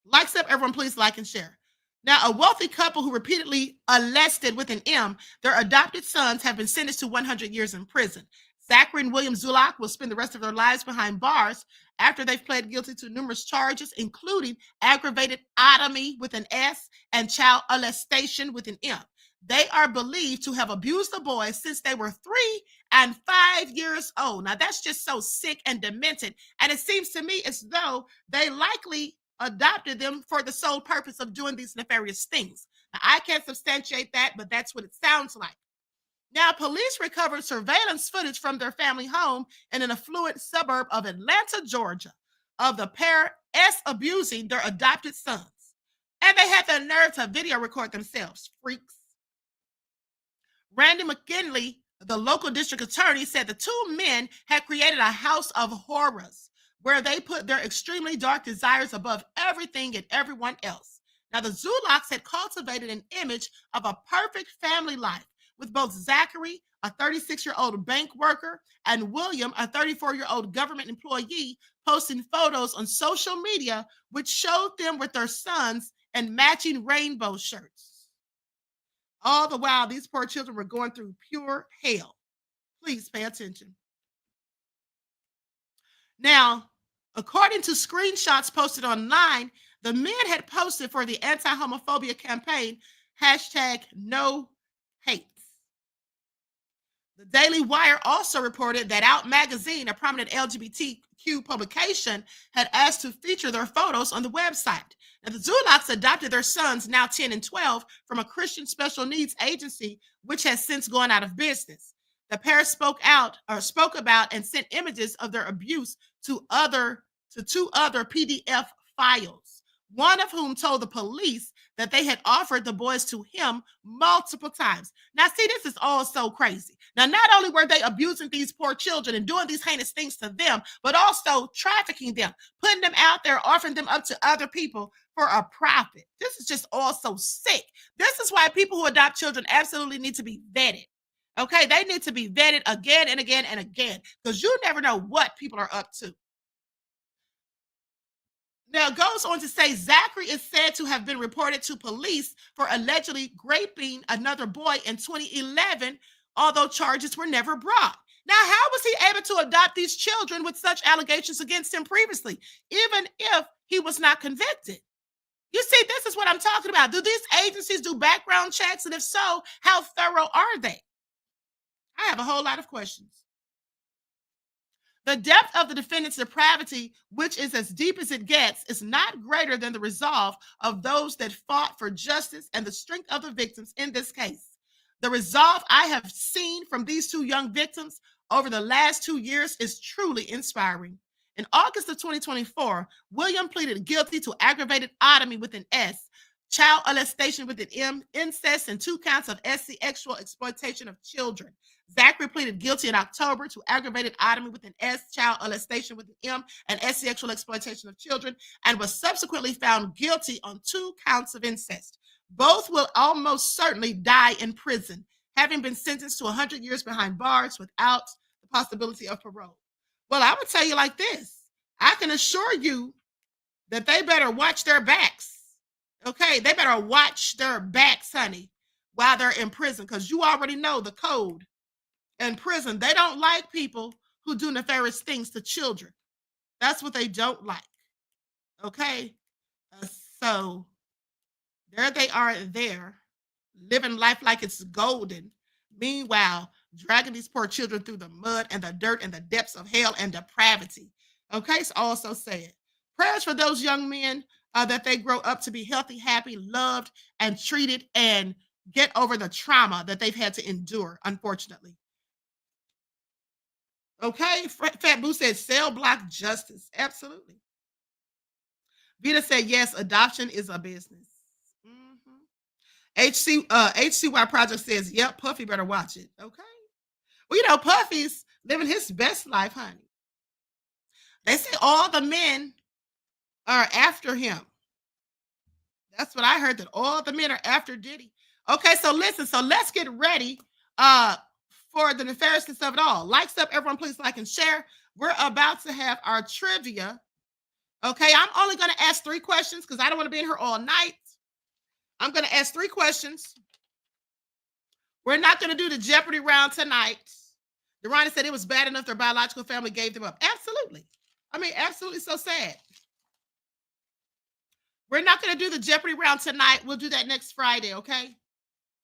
Likes up, everyone, please like and share. Now, a wealthy couple who repeatedly molested with an M, their adopted sons have been sentenced to 100 years in prison. Zachary and William Zulock will spend the rest of their lives behind bars after they've pled guilty to numerous charges, including aggravated sodomy with an S and child molestation with an M. They are believed to have abused the boys since they were 3 and 5 years old. Now, that's just so sick and demented. And it seems to me as though they likely adopted them for the sole purpose of doing these nefarious things. Now, I can't substantiate that, but that's what it sounds like. Now, police recovered surveillance footage from their family home in an affluent suburb of Atlanta, Georgia, of the pair abusing their adopted sons. And they had the nerve to video record themselves, freaks. Randy McKinley, the local district attorney, said the two men had created a house of horrors where they put their extremely dark desires above everything and everyone else. Now, the Zulocks had cultivated an image of a perfect family life, with both Zachary, a 36-year-old bank worker, and William, a 34-year-old government employee, posting photos on social media which showed them with their sons in matching rainbow shirts. All the while, these poor children were going through pure hell. Please pay attention. Now, according to screenshots posted online, the men had posted for the anti-homophobia campaign, #NoHate. The Daily Wire also reported that Out Magazine, a prominent LGBTQ publication, had asked to feature their photos on the website. Now, the Zulocks adopted their sons, now 10 and 12, from a Christian special needs agency, which has since gone out of business. The pair spoke about and sent images of their abuse to two other PDF files, one of whom told the police that they had offered the boys to him multiple times. Now, see, this is all so crazy. Now, not only were they abusing these poor children and doing these heinous things to them, but also trafficking them, putting them out there, offering them up to other people for a profit. This is just all so sick. This is why people who adopt children absolutely need to be vetted. Okay, they need to be vetted again and again and again, because you never know what people are up to. Now, it goes on to say Zachary is said to have been reported to police for allegedly raping another boy in 2011, although charges were never brought. Now, how was he able to adopt these children with such allegations against him previously, even if he was not convicted? You see, this is what I'm talking about. Do these agencies do background checks? And if so, how thorough are they? I have a whole lot of questions. The depth of the defendant's depravity, which is as deep as it gets, is not greater than the resolve of those that fought for justice and the strength of the victims in this case. The resolve I have seen from these two young victims over the last 2 years is truly inspiring. In August of 2024, William pleaded guilty to aggravated sodomy with an S, child molestation with an M, incest, and 2 counts of sexual exploitation of children. Zachary pleaded guilty in October to aggravated sodomy with an S, child molestation with an M, and sexual exploitation of children, and was subsequently found guilty on 2 counts of incest. Both will almost certainly die in prison, having been sentenced to 100 years behind bars without the possibility of parole. Well, I would tell you like this. I can assure you that they better watch their backs. Okay, they better watch their backs, honey, while they're in prison, because you already know the code. In prison, they don't like people who do nefarious things to children. That's what they don't like. Okay? So there they are there, living life like it's golden. Meanwhile, dragging these poor children through the mud and the dirt and the depths of hell and depravity. Okay? It's also said, prayers for those young men that they grow up to be healthy, happy, loved, and treated, and get over the trauma that they've had to endure, unfortunately. Okay, Fat Boo said cell block justice. Absolutely. Vita said yes, adoption is a business. HCY Project says, yep, Puffy better watch it. Okay. Well, you know, Puffy's living his best life, honey. They say all the men are after him. That's what I heard, that all the men are after Diddy. Okay, so listen, so let's get ready for the nefariousness of it all. Likes up, everyone, please like and share. We're about to have our trivia. Okay, I'm only going to ask 3 questions because I don't want to be in here all night. I'm going to ask 3 questions. We're not going to do the Jeopardy round tonight. Durrani said it was bad enough their biological family gave them up. Absolutely. I mean, absolutely so sad. We're not going to do the Jeopardy round tonight. We'll do that next Friday, okay?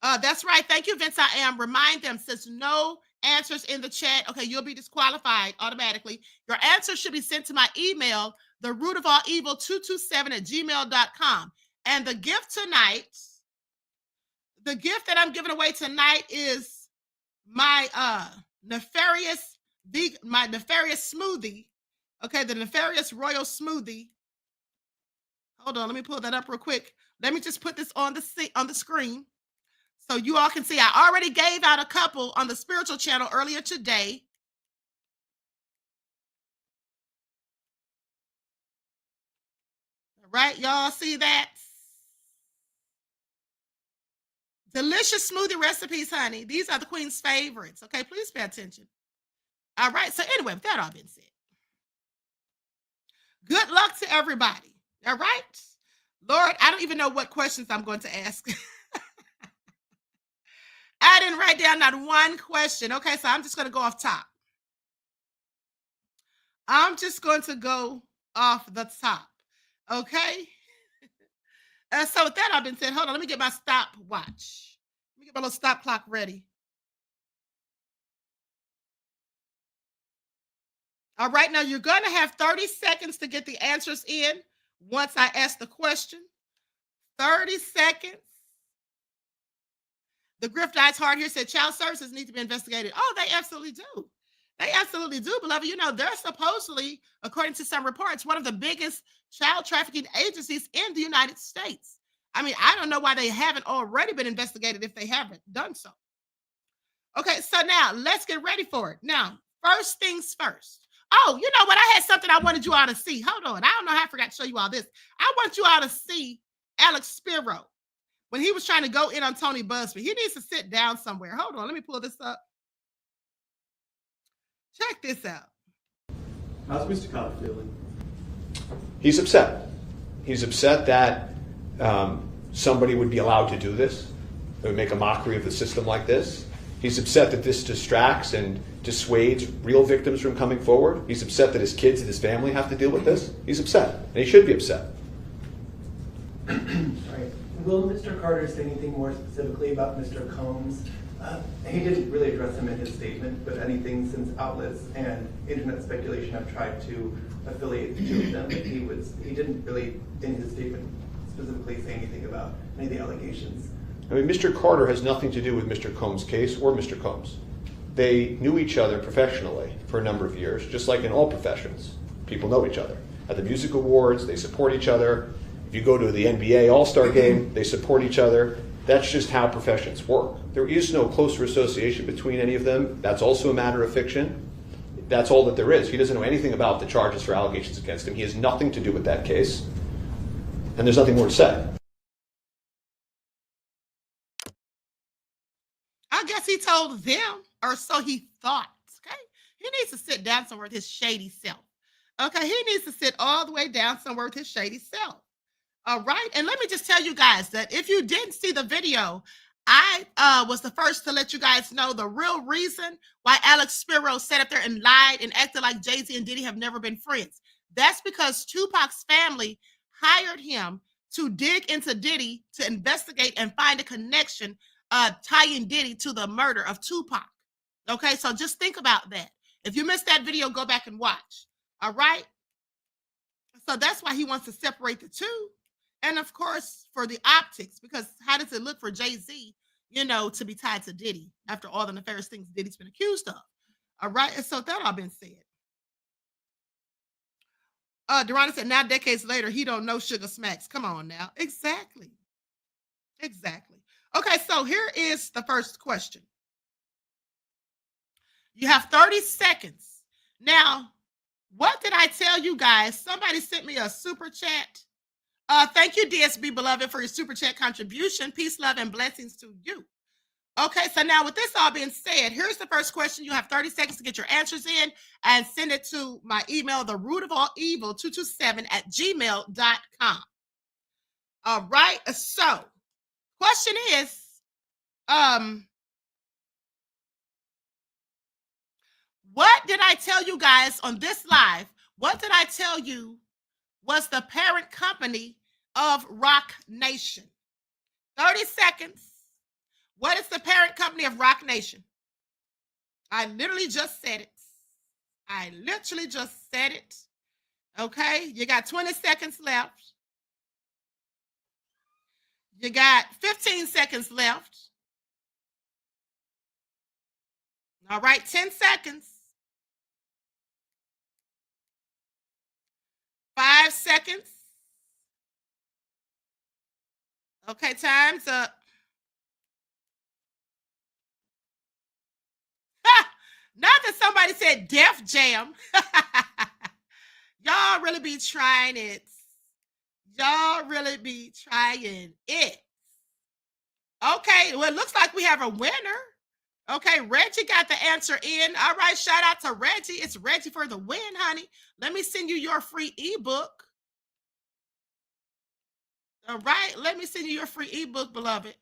That's right. Thank you, Vince. I am. Remind them, since no answers in the chat, okay, you'll be disqualified automatically. Your answer should be sent to my email, therootofallevil227@gmail.com. And the gift tonight, the gift that I'm giving away tonight is my nefarious smoothie. Okay, the nefarious royal smoothie. Hold on, let me pull that up real quick. Let me just put this on the screen so you all can see. I already gave out a couple on the spiritual channel earlier today. All right, y'all see that? Delicious smoothie recipes, honey. These are the Queen's favorites. Okay, please pay attention. All right, so anyway, with that all being said, good luck to everybody. All right? Lord, I don't even know what questions I'm going to ask. I didn't write down not one question. Okay, so I'm just going to go off top. I'm just going to go off the top. Okay? So with that all been said, hold on, let me get my stopwatch. Let me get my little stop clock ready. All right, now you're going to have 30 seconds to get the answers in once I ask the question. 30 seconds. The Griff Dies Hard here said child services need to be investigated. Oh, they absolutely do. They absolutely do, beloved. You know, they're supposedly, according to some reports, one of the biggest child trafficking agencies in the United States. I mean, I don't know why they haven't already been investigated if they haven't done so. Okay, so now let's get ready for it. Now, first things first. Oh, you know what? I had something I wanted you all to see. Hold on. I don't know how I forgot to show you all this. I want you all to see Alex Spiro when he was trying to go in on Tony Buzbee. He needs to sit down somewhere. Hold on. Let me pull this up. Check this out. How's Mr. Carter feeling? He's upset. He's upset that somebody would be allowed to do this. They would make a mockery of the system like this. He's upset that this distracts and dissuades real victims from coming forward. He's upset that his kids and his family have to deal with this. He's upset, and he should be upset. Right. Will Mr. Carter say anything more specifically about Mr. Combs? He didn't really address him in his statement, but anything since outlets and internet speculation have tried to affiliate the two of them, he didn't really, in his statement, specifically say anything about any of the allegations. I mean, Mr. Carter has nothing to do with Mr. Combs' case or Mr. Combs. They knew each other professionally for a number of years, just like in all professions. People know each other. At the music awards, they support each other. If you go to the NBA All-Star game, they support each other. That's just how professions work. There is no closer association between any of them. That's also a matter of fiction. That's all that there is. He doesn't know anything about the charges for allegations against him. He has nothing to do with that case. And there's nothing more to say. I guess he told them, or so he thought. Okay. He needs to sit down somewhere with his shady self. Okay. He needs to sit all the way down somewhere with his shady self. All right. And let me just tell you guys that if you didn't see the video, I was the first to let you guys know the real reason why Alex Spiro sat up there and lied and acted like Jay-Z and Diddy have never been friends. That's because Tupac's family hired him to dig into Diddy to investigate and find a connection tying Diddy to the murder of Tupac. Okay, so just think about that. If you missed that video, go back and watch. All right. So that's why he wants to separate the two. And of course, for the optics, because how does it look for Jay-Z, you know, to be tied to Diddy after all the nefarious things Diddy's been accused of? All right. And so that all been said. Durana said, now decades later, he don't know Sugar Smacks. Come on now. Exactly. Exactly. Okay, so here is the first question. You have 30 seconds. Now, what did I tell you guys? Somebody sent me a super chat. Thank you, DSB beloved, for your super chat contribution. Peace, love, and blessings to you. Okay, so now with this all being said, here's the first question. You have 30 seconds to get your answers in and send it to my email, therootofallevil227@gmail.com. All right, so question is, what did I tell you guys on this live? What did I tell you was the parent company of Rock Nation? 30 seconds. What is the parent company of Rock Nation? I literally just said it. I literally just said it. Okay, you got 20 seconds left. You got 15 seconds left. All right, 10 seconds. 5 seconds. Okay, time's up. Not that somebody said Def Jam. Y'all really be trying it. Y'all really be trying it. Okay, well, it looks like we have a winner. Okay, Reggie got the answer in. All right, shout out to Reggie. It's Reggie for the win, honey. Let me send you your free ebook. All right, let me send you your free ebook, beloved.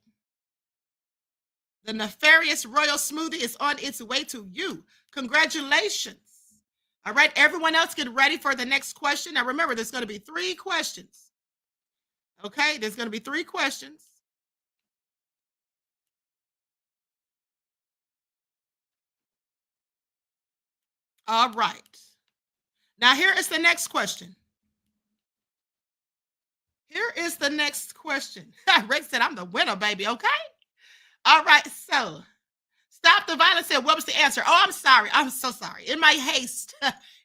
The Nefarious Royal Smoothie is on its way to you. Congratulations. All right, everyone else get ready for the next question. Now, remember, there's going to be 3 questions. Okay, there's going to be 3 questions. All right. Now, here is the next question. Here is the next question. Rick said, I'm the winner, baby, okay? All right, so Stop the Violence said, what was the answer? Oh, I'm sorry. I'm so sorry. In my haste,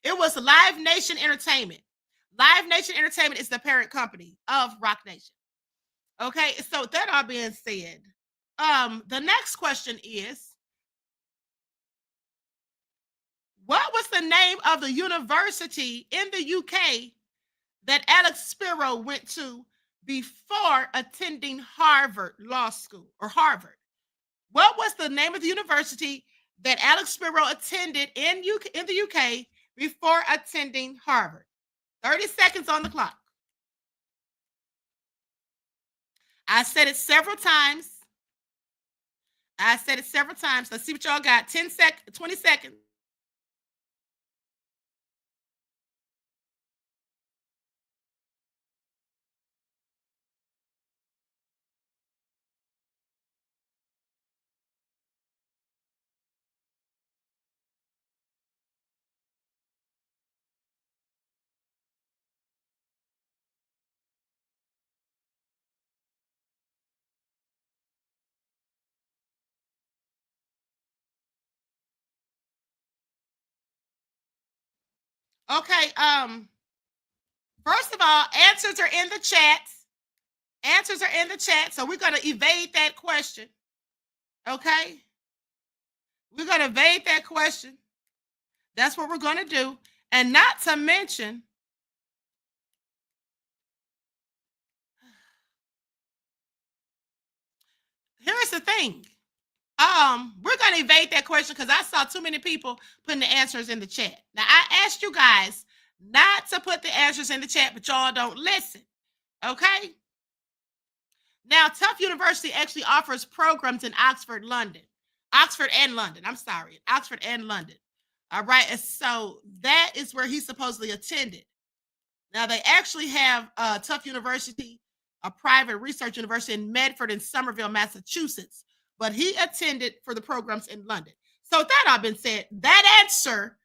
it was Live Nation Entertainment. Live Nation Entertainment is the parent company of Rock Nation. Okay, so that all being said, the next question is, what was the name of the university in the UK that Alex Spiro went to before attending Harvard Law School or Harvard? What was the name of the university that Alex Spiro attended in the UK before attending Harvard? 30 seconds on the clock. I said it several times. Let's see what y'all got. 10 seconds, 20 seconds. Okay, first of all, answers are in the chat. Answers are in the chat, so we're going to evade that question. Okay? We're going to evade that question. That's what we're going to do. And not to mention, here's the thing. We're going to evade that question because I saw too many people putting the answers in the chat. Now, I asked you guys not to put the answers in the chat, but y'all don't listen. Okay? Now, Tufts University actually offers programs in Oxford and London. All right, and so that is where he supposedly attended. Now, they actually have Tufts University, a private research university in Medford and Somerville, Massachusetts, but he attended for the programs in London. So that all been said, that answer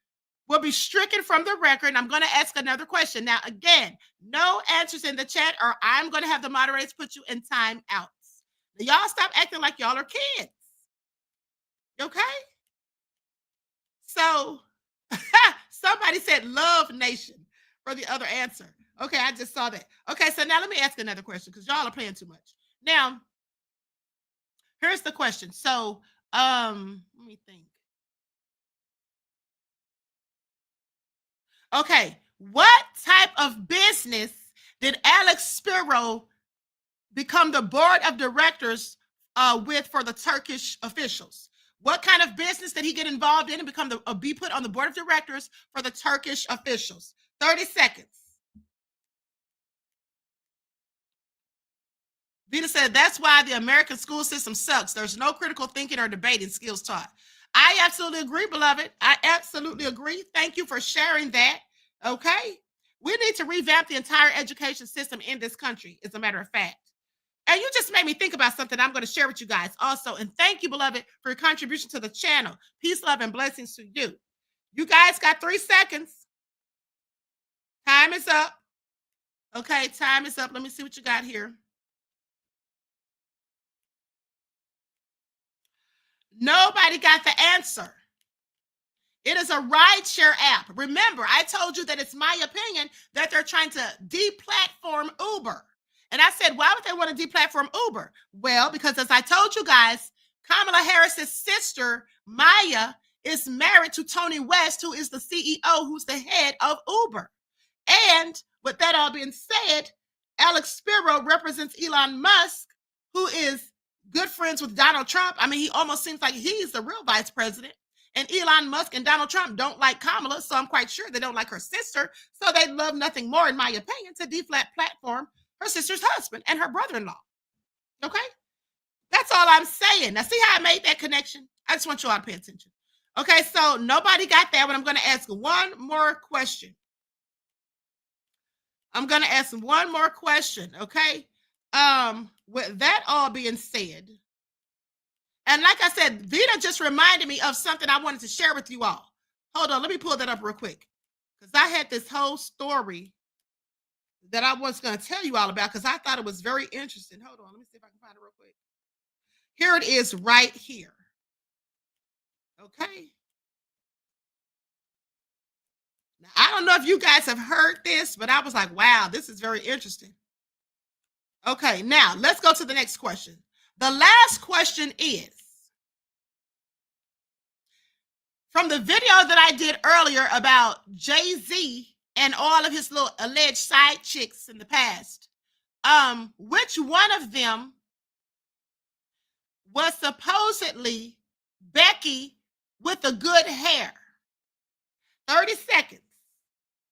will be stricken from the record, and I'm going to ask another question. Now, again, no answers in the chat, or I'm going to have the moderators put you in timeouts. Now, y'all stop acting like y'all are kids. Okay? So, somebody said Love Nation for the other answer. Okay, I just saw that. Okay, so now let me ask another question because y'all are playing too much. Now, here's the question. So, let me think. Okay, what type of business did Alex Spiro become the board of directors with for the Turkish officials? What kind of business did he get involved in and be put on the board of directors for the Turkish officials? 30 seconds. Vita said, that's why the American school system sucks. There's no critical thinking or debating skills taught. I absolutely agree, beloved. I absolutely agree. Thank you for sharing that. Okay? We need to revamp the entire education system in this country, as a matter of fact. And you just made me think about something I'm going to share with you guys also. And thank you, beloved, for your contribution to the channel. Peace, love, and blessings to you. You guys got 3 seconds. Time is up. Okay, time is up. Let me see what you got here. Nobody got the answer. It is a rideshare app. Remember, I told you that it's my opinion that they're trying to deplatform Uber. And I said, why would they want to deplatform Uber? Well, because as I told you guys, Kamala Harris's sister, Maya, is married to Tony West, who is the CEO, who's the head of Uber. And with that all being said, Alex Spiro represents Elon Musk, who is good friends with Donald Trump. I mean, he almost seems like he's the real vice president. And Elon Musk and Donald Trump don't like Kamala, so I'm quite sure they don't like her sister. So they love nothing more, in my opinion, to deplatform her sister's husband and her brother-in-law. Okay? That's all I'm saying. Now, see how I made that connection? I just want you all to pay attention. Okay, so nobody got that one. I'm going to ask one more question. Okay? With that all being said, and like I said, Vita just reminded me of something I wanted to share with you all. Hold on, let me pull that up real quick because I had this whole story that I was going to tell you all about because I thought it was very interesting. Hold on, let me see if I can find it real quick. Here it is right here. Okay. Now, I don't know if you guys have heard this, but I was like, wow, this is very interesting. Okay, now let's go to the next question. The last question is, from the video that I did earlier about Jay-Z and all of his little alleged side chicks in the past, which one of them was supposedly Becky with the good hair? 30 seconds.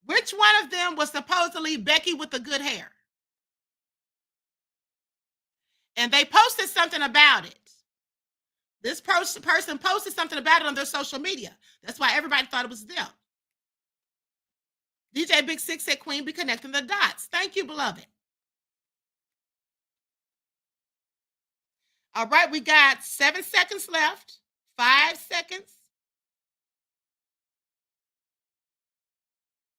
Which one of them was supposedly Becky with the good hair? And they posted something about it. This person posted something about it on their social media. That's why everybody thought it was them. DJ Big Six said, Queen, be connecting the dots. Thank you, beloved. All right, we got 7 seconds left. 5 seconds.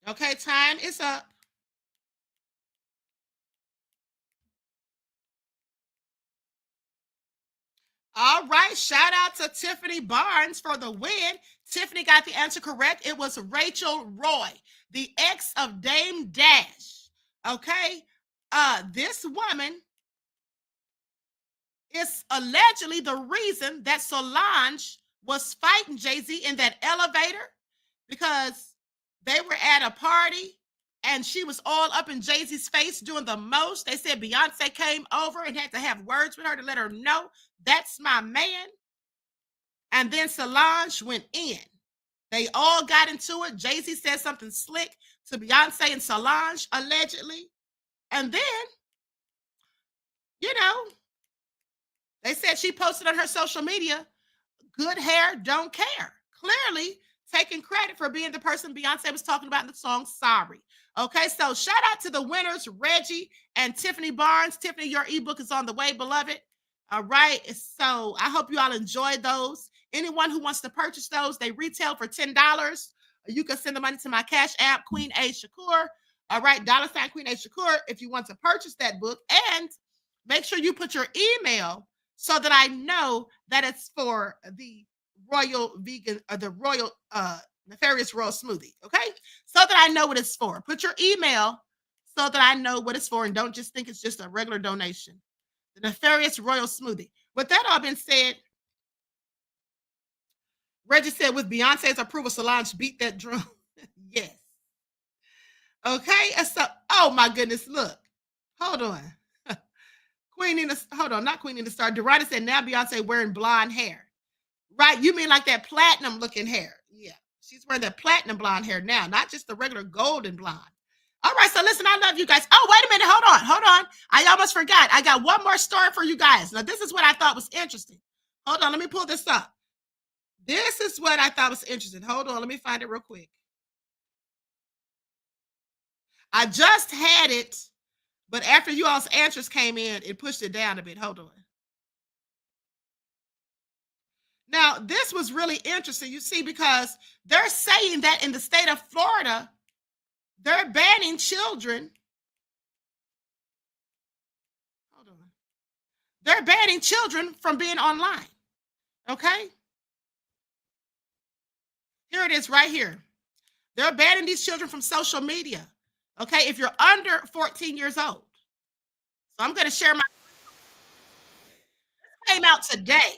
Okay, time is up. All right, shout out to Tiffany Barnes for the win. Tiffany got the answer correct. It was Rachel Roy, the ex of Dame Dash. Okay, this woman is allegedly the reason that Solange was fighting Jay-Z in that elevator because they were at a party and she was all up in Jay-Z's face doing the most. They said Beyonce came over and had to have words with her to let her know that's my man. And then Solange went in. They all got into it. Jay-Z said something slick to Beyonce and Solange, allegedly. And then, you know, they said she posted on her social media, good hair, don't care. Clearly taking credit for being the person Beyonce was talking about in the song Sorry. Okay, so shout out to the winners, Reggie and Tiffany Barnes. Tiffany, your ebook is on the way, beloved. All right, so I hope you all enjoyed those. Anyone who wants to purchase those, they retail for $10. You can send the money to my Cash App, QueenAShakur. All right, $ QueenAShakur if you want to purchase that book. And make sure you put your email so that I know that it's for the Royal Vegan or the Royal Nefarious Royal Smoothie, okay? So that I know what it's for. Put your email so that I know what it's for and don't just think it's just a regular donation. The Nefarious Royal Smoothie. With that all been said, Reggie said, with Beyonce's approval, Solange beat that drum. Yes. Okay, so, oh my goodness, look. Hold on. Queen Nina, hold on, not Queen Nina Star. Dorada said, now Beyonce wearing blonde hair. Right, you mean like that platinum looking hair. Yeah, she's wearing that platinum blonde hair now, not just the regular golden blonde. All right, so listen, I love you guys. Oh, wait a minute, hold on. I almost forgot. I got one more story for you guys. Now, this is what I thought was interesting. Hold on, let me pull this up. This is what I thought was interesting. Hold on, let me find it real quick. I just had it, but after you all's answers came in, it pushed it down a bit. Hold on. Now, this was really interesting, you see, because they're saying that in the state of Florida, they're banning children. Hold on. They're banning children from being online. Okay? Here it is right here. They're banning these children from social media. Okay? If you're under 14 years old. So I'm going to share my. This came out today.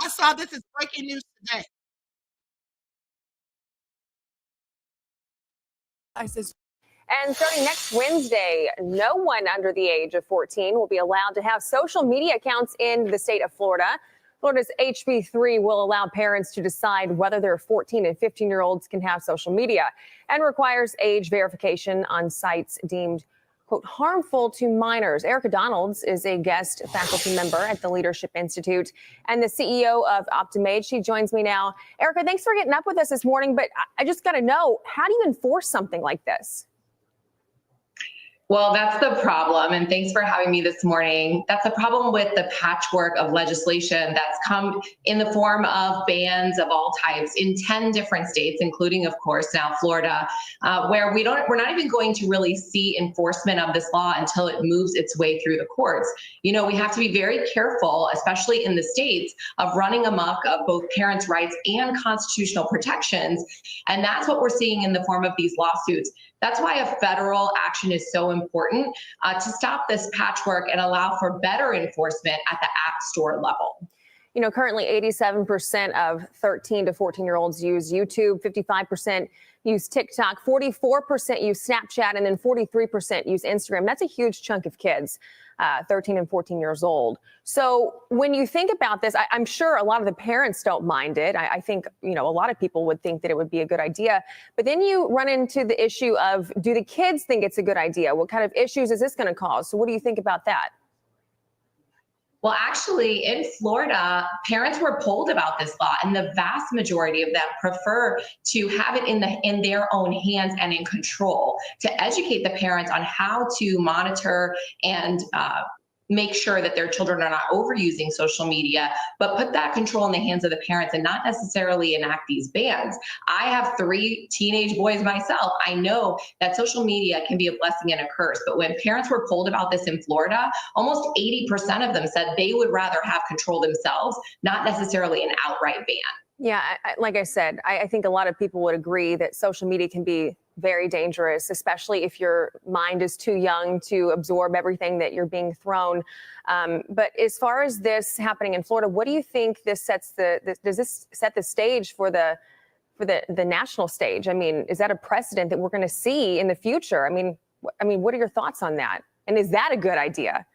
I saw this as breaking news today. And starting next Wednesday, no one under the age of 14 will be allowed to have social media accounts in the state of Florida. Florida's HB3 will allow parents to decide whether their 14 and 15-year-olds can have social media and requires age verification on sites deemed, quote, harmful to minors. Erica Donalds is a guest faculty member at the Leadership Institute and the CEO of Optimage. She joins me now. Erica, thanks for getting up with us this morning, but I just got to know, how do you enforce something like this? Well, that's the problem. And thanks for having me this morning. That's the problem with the patchwork of legislation that's come in the form of bans of all types in 10 different states, including, of course, now Florida, where we're not even going to really see enforcement of this law until it moves its way through the courts. You know, we have to be very careful, especially in the states, of running amok of both parents' rights and constitutional protections. And that's what we're seeing in the form of these lawsuits. That's why a federal action is so important to stop this patchwork and allow for better enforcement at the App Store level. You know, currently 87% of 13 to 14-year-olds use YouTube, 55% use TikTok, 44% use Snapchat, and then 43% use Instagram. That's a huge chunk of kids, 13 and 14 years old. So when you think about this, I'm sure a lot of the parents don't mind it. I think, you know, a lot of people would think that it would be a good idea. But then you run into the issue of, do the kids think it's a good idea? What kind of issues is this going to cause? So what do you think about that? Well, actually, in Florida, parents were polled about this law, and the vast majority of them prefer to have it in their own hands and in control, to educate the parents on how to monitor and make sure that their children are not overusing social media, but put that control in the hands of the parents and not necessarily enact these bans. I have 3 teenage boys myself. I know that social media can be a blessing and a curse, but when parents were polled about this in Florida, almost 80% of them said they would rather have control themselves, not necessarily an outright ban. Yeah, like I said, I think a lot of people would agree that social media can be very dangerous, especially if your mind is too young to absorb everything that you're being thrown. But as far as this happening in Florida, what do you think this sets does this set the stage for the national stage? I mean, is that a precedent that we're going to see in the future? I mean, what are your thoughts on that? And is that a good idea?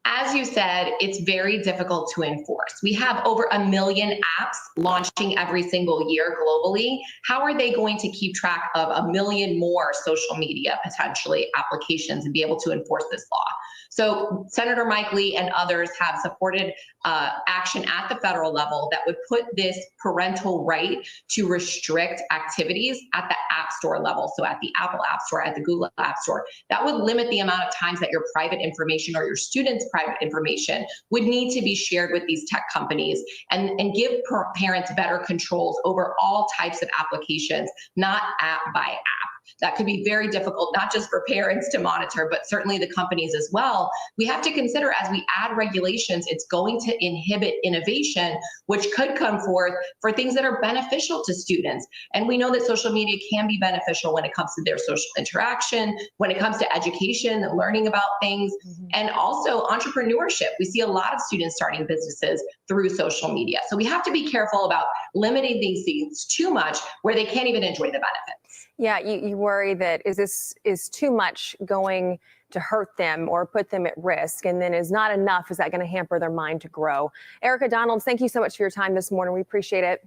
As you said, it's very difficult to enforce. We have over 1 million apps launching every single year globally. How are they going to keep track of 1 million more social media, potentially, applications and be able to enforce this law? So Senator Mike Lee and others have supported action at the federal level that would put this parental right to restrict activities at the App Store level. So at the Apple App Store, at the Google App Store, that would limit the amount of times that your private information or your students' private information would need to be shared with these tech companies, and give parents better controls over all types of applications, not app by app. That could be very difficult, not just for parents to monitor, but certainly the companies as well. We have to consider, as we add regulations, it's going to inhibit innovation, which could come forth for things that are beneficial to students. And we know that social media can be beneficial when it comes to their social interaction, when it comes to education and learning about things, and also entrepreneurship. We see a lot of students starting businesses through social media. So we have to be careful about limiting these things too much where they can't even enjoy the benefits. Yeah, you worry that this is too much going to hurt them or put them at risk, and then is not enough, is that going to hamper their mind to grow? Erica Donalds, thank you so much for your time this morning. We appreciate it.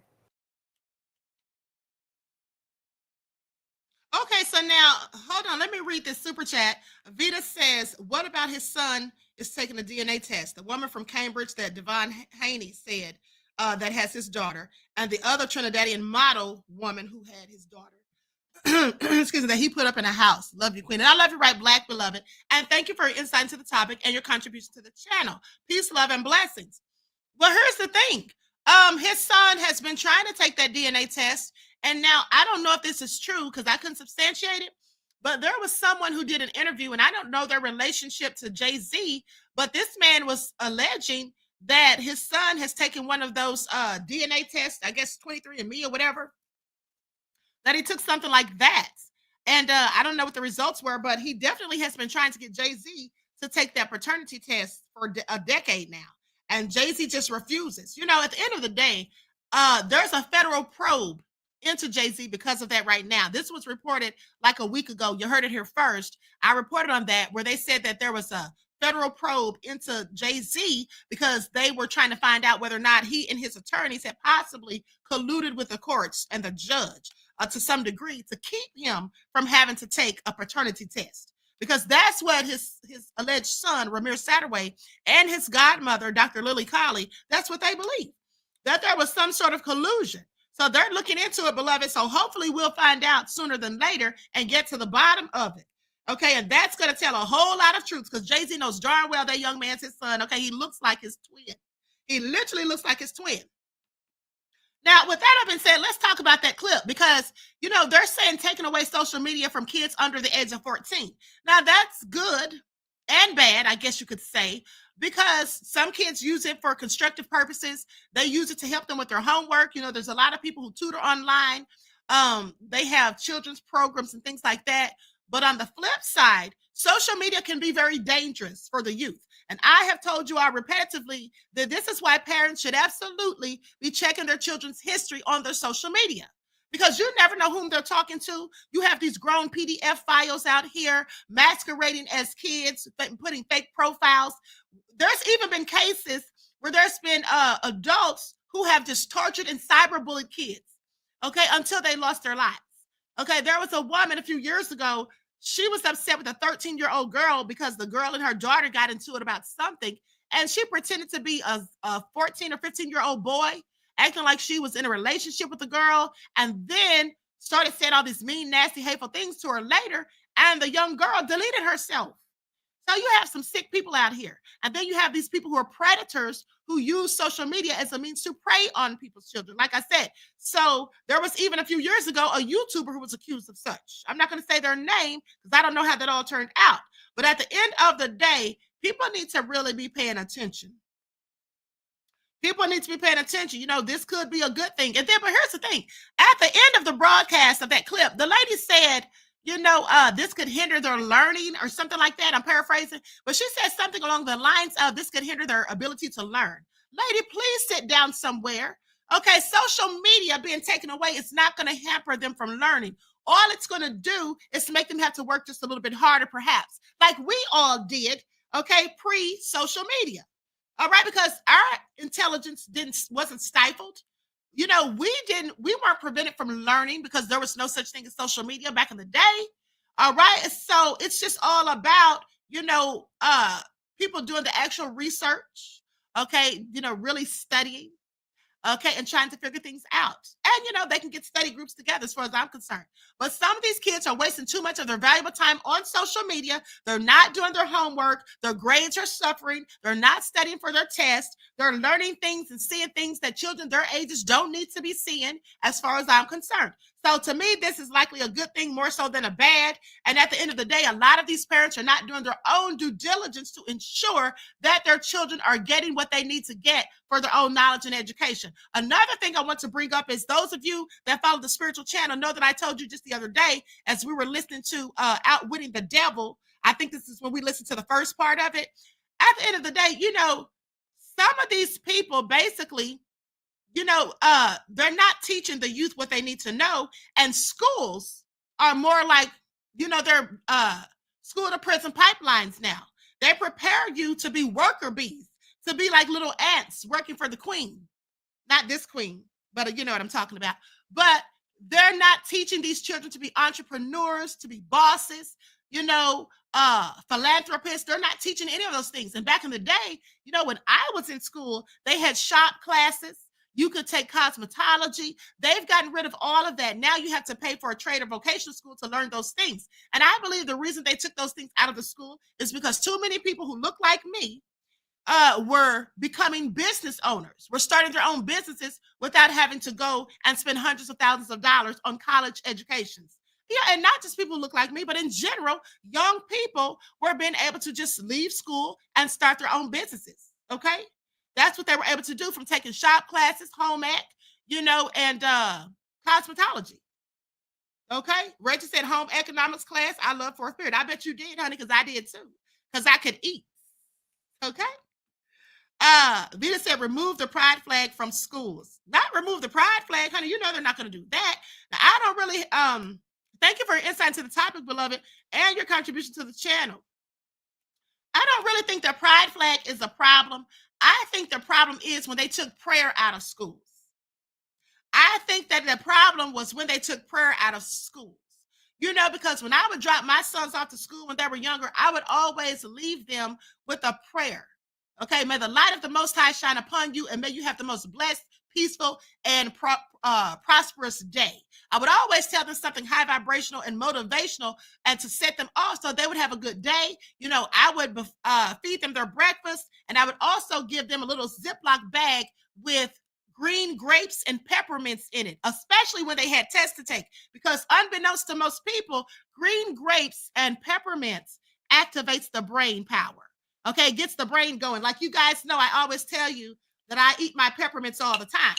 Okay, so now, hold on. Let me read this super chat. Vita says, what about his son is taking a DNA test? The woman from Cambridge that Devon Haney said that has his daughter, and the other Trinidadian model woman who had his daughter. Excuse me, that he put up in a house. Love you, Queen. And I love you, right, Black beloved. And thank you for your insight into the topic and your contribution to the channel. Peace, love, and blessings. Well, here's the thing. His son has been trying to take that DNA test. And now I don't know if this is true because I couldn't substantiate it. But there was someone who did an interview, and I don't know their relationship to Jay-Z, but this man was alleging that his son has taken one of those DNA tests, I guess 23andMe or whatever, that he took something like that. And I don't know what the results were, but he definitely has been trying to get Jay-Z to take that paternity test for a decade now. And Jay-Z just refuses. You know, at the end of the day, there's a federal probe into Jay-Z because of that right now. This was reported like a week ago. You heard it here first. I reported on that, where they said that there was a federal probe into Jay-Z because they were trying to find out whether or not he and his attorneys had possibly colluded with the courts and the judge to some degree to keep him from having to take a paternity test. Because that's what his alleged son, Ramir Satterway, and his godmother, Dr. Lily Colley, that's what they believe, that there was some sort of collusion. So they're looking into it, beloved. So hopefully we'll find out sooner than later and get to the bottom of it. Okay, and that's going to tell a whole lot of truth because Jay-Z knows darn well that young man's his son. Okay, he looks like his twin. He literally looks like his twin. Now, with that having said, let's talk about that clip because, you know, they're saying taking away social media from kids under the age of 14. Now, that's good and bad, I guess you could say, because some kids use it for constructive purposes. They use it to help them with their homework. You know, there's a lot of people who tutor online. They have children's programs and things like that. But on the flip side, social media can be very dangerous for the youth. And I have told you all repetitively that this is why parents should absolutely be checking their children's history on their social media. Because you never know whom they're talking to. You have these grown PDF files out here masquerading as kids, putting fake profiles. There's even been cases where there's been adults who have just tortured and cyberbullied kids, okay, until they lost their lives. Okay, there was a woman a few years ago. She was upset with a 13-year-old girl because the girl and her daughter got into it about something, and she pretended to be a 14 or 15-year-old boy, acting like she was in a relationship with the girl, and then started saying all these mean, nasty, hateful things to her later, and the young girl deleted herself. So you have some sick people out here. And then you have these people who are predators who use social media as a means to prey on people's children. Like I said, so there was even a few years ago, a YouTuber who was accused of such. I'm not going to say their name because I don't know how that all turned out. But at the end of the day, people need to really be paying attention. People need to be paying attention. You know, this could be a good thing. And then, but here's the thing. At the end of the broadcast of that clip, the lady said, you know, this could hinder their learning or something like that. I'm paraphrasing, but she said something along the lines of this could hinder their ability to learn. Lady, please sit down somewhere. Okay, social media being taken away is not going to hamper them from learning. All it's going to do is to make them have to work just a little bit harder, perhaps, like we all did, okay, pre-social media. All right, because our intelligence wasn't stifled. You know, we weren't prevented from learning because there was no such thing as social media back in the day. All right. So it's just all about, you know, people doing the actual research. Okay. You know, really studying. Okay, and trying to figure things out. And, you know, they can get study groups together as far as I'm concerned. But some of these kids are wasting too much of their valuable time on social media. They're not doing their homework. Their grades are suffering. They're not studying for their test. They're learning things and seeing things that children their ages don't need to be seeing as far as I'm concerned. So to me, this is likely a good thing more so than a bad. And at the end of the day, a lot of these parents are not doing their own due diligence to ensure that their children are getting what they need to get for their own knowledge and education. Another thing I want to bring up is those of you that follow the spiritual channel know that I told you just the other day as we were listening to Outwitting the Devil. I think this is when we listened to the first part of it. At the end of the day, you know, some of these people basically, you know, they're not teaching the youth what they need to know. And schools are more like, you know, they're school to prison pipelines now. They prepare you to be worker bees, to be like little ants working for the queen. Not this queen, but you know what I'm talking about. But they're not teaching these children to be entrepreneurs, to be bosses, you know, philanthropists. They're not teaching any of those things. And back in the day, you know, when I was in school, they had shop classes. You could take cosmetology. They've gotten rid of all of that. Now you have to pay for a trade or vocational school to learn those things. And I believe the reason they took those things out of the school is because too many people who look like me were becoming business owners, were starting their own businesses without having to go and spend hundreds of thousands of dollars on college educations. Yeah, and not just people who look like me, but in general, young people were being able to just leave school and start their own businesses. Okay, that's what they were able to do from taking shop classes, home ec, you know, and cosmetology. Okay, Rachel said home economics class. I love fourth period. I bet you did, honey, because I did too, because I could eat. Okay. Vita said, remove the pride flag from schools. Not remove the pride flag, honey. You know they're not going to do that. Now, I don't really, thank you for your insight into the topic, beloved, and your contribution to the channel. I don't really think the pride flag is a problem. I think the problem is when they took prayer out of schools. I think that the problem was when they took prayer out of schools. You know, because when I would drop my sons off to school when they were younger, I would always leave them with a prayer. Okay, may the light of the Most High shine upon you, and may you have the most blessed, peaceful, and prosperous day. I would always tell them something high vibrational and motivational and to set them off so they would have a good day. You know, I would feed them their breakfast, and I would also give them a little Ziploc bag with green grapes and peppermints in it, especially when they had tests to take, because unbeknownst to most people, green grapes and peppermints activates the brain power. Okay, gets the brain going. Like you guys know, I always tell you that I eat my peppermints all the time,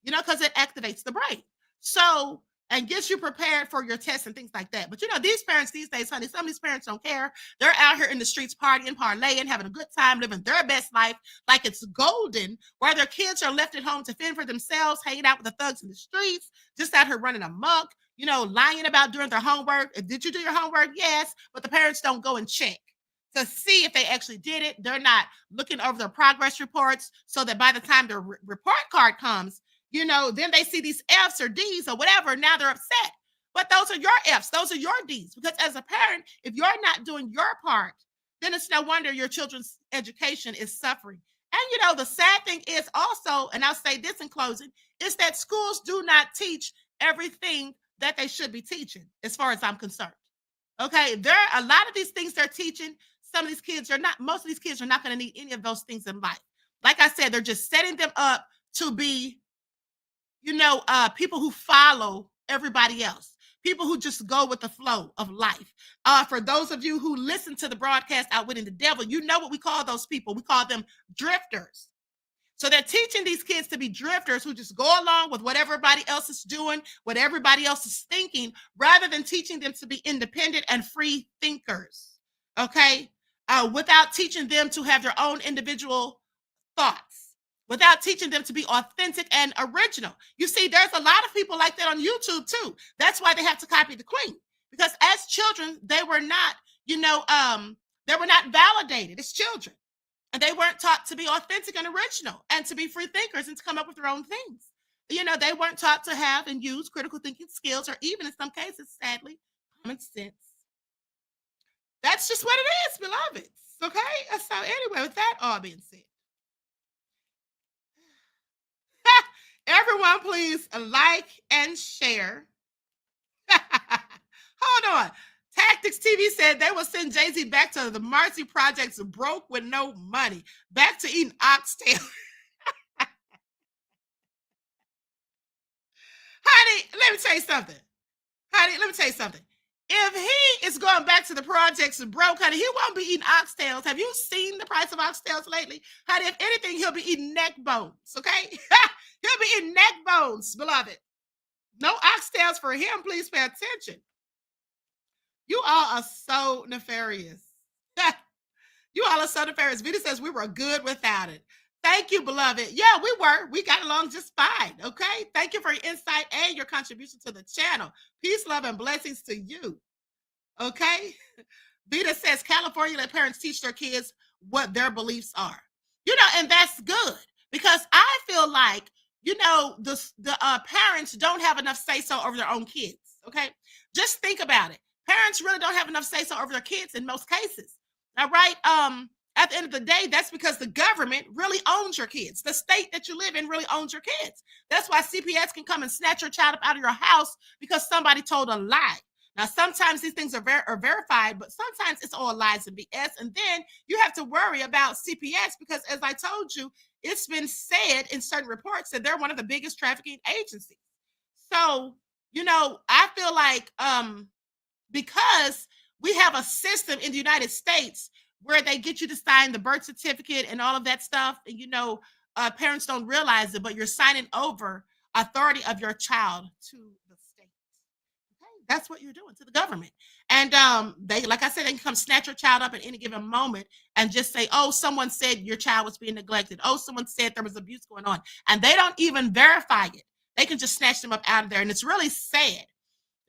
you know, because it activates the brain. So, and gets you prepared for your tests and things like that. But you know, these parents these days, honey, some of these parents don't care. They're out here in the streets partying, parlaying, having a good time, living their best life like it's golden, where their kids are left at home to fend for themselves, hanging out with the thugs in the streets, just out here running amok, you know, lying about doing their homework. Did you do your homework? Yes, but the parents don't go and check to see if they actually did it. They're not looking over their progress reports so that by the time their report card comes, you know, then they see these F's or D's or whatever. Now they're upset. But those are your F's. Those are your D's. Because as a parent, if you're not doing your part, then it's no wonder your children's education is suffering. And, you know, the sad thing is also, and I'll say this in closing, is that schools do not teach everything that they should be teaching, as far as I'm concerned. Okay, there are a lot of these things they're teaching. Some of these kids are not, most of these kids are not going to need any of those things in life. Like I said, they're just setting them up to be, you know, people who follow everybody else, people who just go with the flow of life. For those of you who listen to the broadcast Outwitting the Devil, you know what we call those people. We call them drifters. So they're teaching these kids to be drifters who just go along with what everybody else is doing, what everybody else is thinking, rather than teaching them to be independent and free thinkers, okay? Without teaching them to have their own individual thoughts, without teaching them to be authentic and original. You see, there's a lot of people like that on YouTube too. That's why they have to copy the queen, because as children, they were not, you know, they were not validated as children. And they weren't taught to be authentic and original and to be free thinkers and to come up with their own things. You know, they weren't taught to have and use critical thinking skills, or even in some cases, sadly, common sense. That's just what it is, beloveds. Okay? So anyway, with that all being said, everyone, please like and share. Hold on. Tactics TV said they will send Jay-Z back to the Marcy Projects broke with no money. Back to eating oxtail. Honey, let me tell you something. Honey, let me tell you something. If he is going back to the projects and broke, honey, he won't be eating oxtails. Have you seen the price of oxtails lately? Honey, if anything, he'll be eating neck bones, okay? He'll be eating neck bones, beloved. No oxtails for him. Please pay attention. You all are so nefarious. You all are so nefarious. Vita says we were good without it. Thank you, beloved. Yeah, we were. We got along just fine, okay? Thank you for your insight and your contribution to the channel. Peace, love, and blessings to you, okay? Vita says California let parents teach their kids what their beliefs are. You know, and that's good, because I feel like, you know, the parents don't have enough say-so over their own kids, okay? Just think about it. Parents really don't have enough say-so over their kids in most cases, all right? At the end of the day, that's because the government really owns your kids. The state that you live in really owns your kids. That's why CPS can come and snatch your child up out of your house because somebody told a lie. Now, sometimes these things are verified, but sometimes it's all lies and BS. And then you have to worry about CPS because, as I told you, it's been said in certain reports that they're one of the biggest trafficking agencies. So, you know, I feel like because we have a system in the United States where they get you to sign the birth certificate and all of that stuff, and you know, parents don't realize it, but you're signing over authority of your child to the state. Okay, that's what you're doing to the government. And they, like I said, they can come snatch your child up at any given moment and just say, "Oh, someone said your child was being neglected. Oh, someone said there was abuse going on," and they don't even verify it. They can just snatch them up out of there, and it's really sad.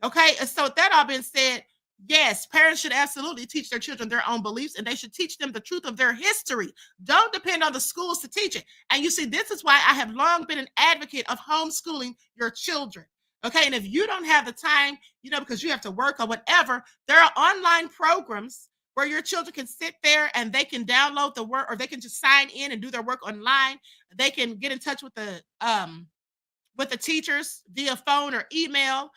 Okay, and so with that all being said, yes, parents should absolutely teach their children their own beliefs, and they should teach them the truth of their history. Don't depend on the schools to teach it. And you see, this is why I have long been an advocate of homeschooling your children. Okay, and if you don't have the time, you know, because you have to work or whatever, there are online programs where your children can sit there and they can download the work, or they can just sign in and do their work online. They can get in touch with the teachers via phone or email,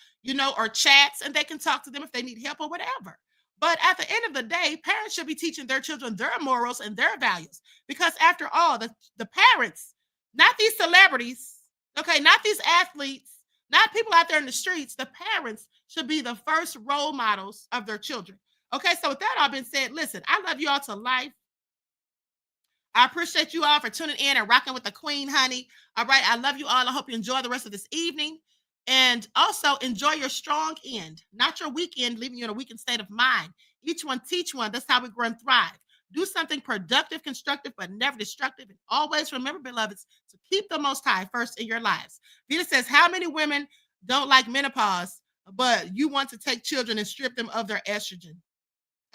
or chats, and they can talk to them if they need help or whatever. But at the end of the day, parents should be teaching their children their morals and their values, because after all, the parents, not these celebrities, okay, not these athletes, not people out there in the streets, the parents should be the first role models of their children. Okay, so with that all being said, listen, I love you all to life. I appreciate you all for tuning in and rocking with the queen, honey. All right, I love you all. I hope you enjoy the rest of this evening. And also enjoy your strong end, not your weekend, leaving you in a weakened state of mind. Each one teach one. That's how we grow and thrive. Do something productive, constructive, but never destructive. And always remember, beloveds, to keep the Most High first in your lives. Vita says, how many women don't like menopause, but you want to take children and strip them of their estrogen?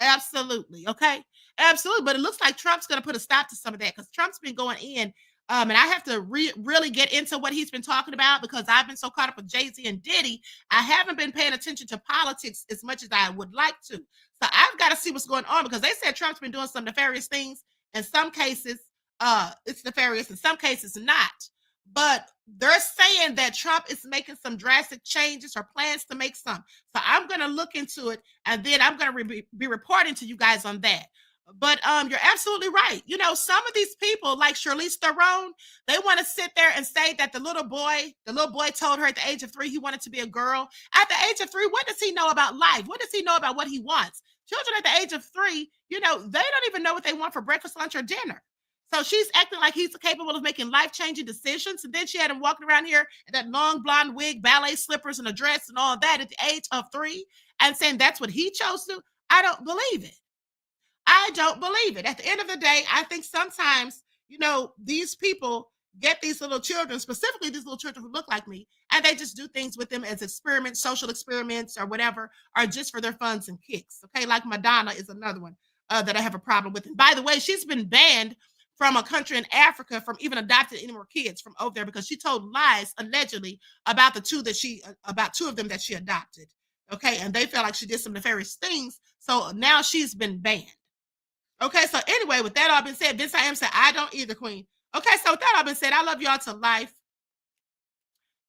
Absolutely. Okay. Absolutely. But it looks like Trump's going to put a stop to some of that, because Trump's been going in. And I have to really get into what he's been talking about, because I've been so caught up with Jay-Z and Diddy. I haven't been paying attention to politics as much as I would like to. So I've got to see what's going on, because they said Trump's been doing some nefarious things. In some cases, it's nefarious. In some cases, not. But they're saying that Trump is making some drastic changes or plans to make some. So I'm going to look into it, and then I'm going to be reporting to you guys on that. But you're absolutely right. Some of these people, like Charlize Theron, they want to sit there and say that the little boy told her at the age of 3 he wanted to be a girl. At the age of 3, what does he know about life? What does he know about what he wants? Children at the age of 3, they don't even know what they want for breakfast, lunch, or dinner. So she's acting like he's capable of making life-changing decisions. And then she had him walking around here in that long blonde wig, ballet slippers, and a dress and all that at the age of 3, and saying that's what he chose to. I don't believe it. I don't believe it. At the end of the day, I think sometimes, these people get these little children, specifically these little children who look like me, and they just do things with them as experiments, social experiments or whatever, or just for their funs and kicks. Okay, like Madonna is another one that I have a problem with. And by the way, she's been banned from a country in Africa from even adopting any more kids from over there, because she told lies allegedly about two of them that she adopted. Okay, and they felt like she did some nefarious things. So now she's been banned. Okay, so anyway, with that all been said, Vince I Am said, I don't either, Queen. Okay, so with that all been said, I love y'all to life.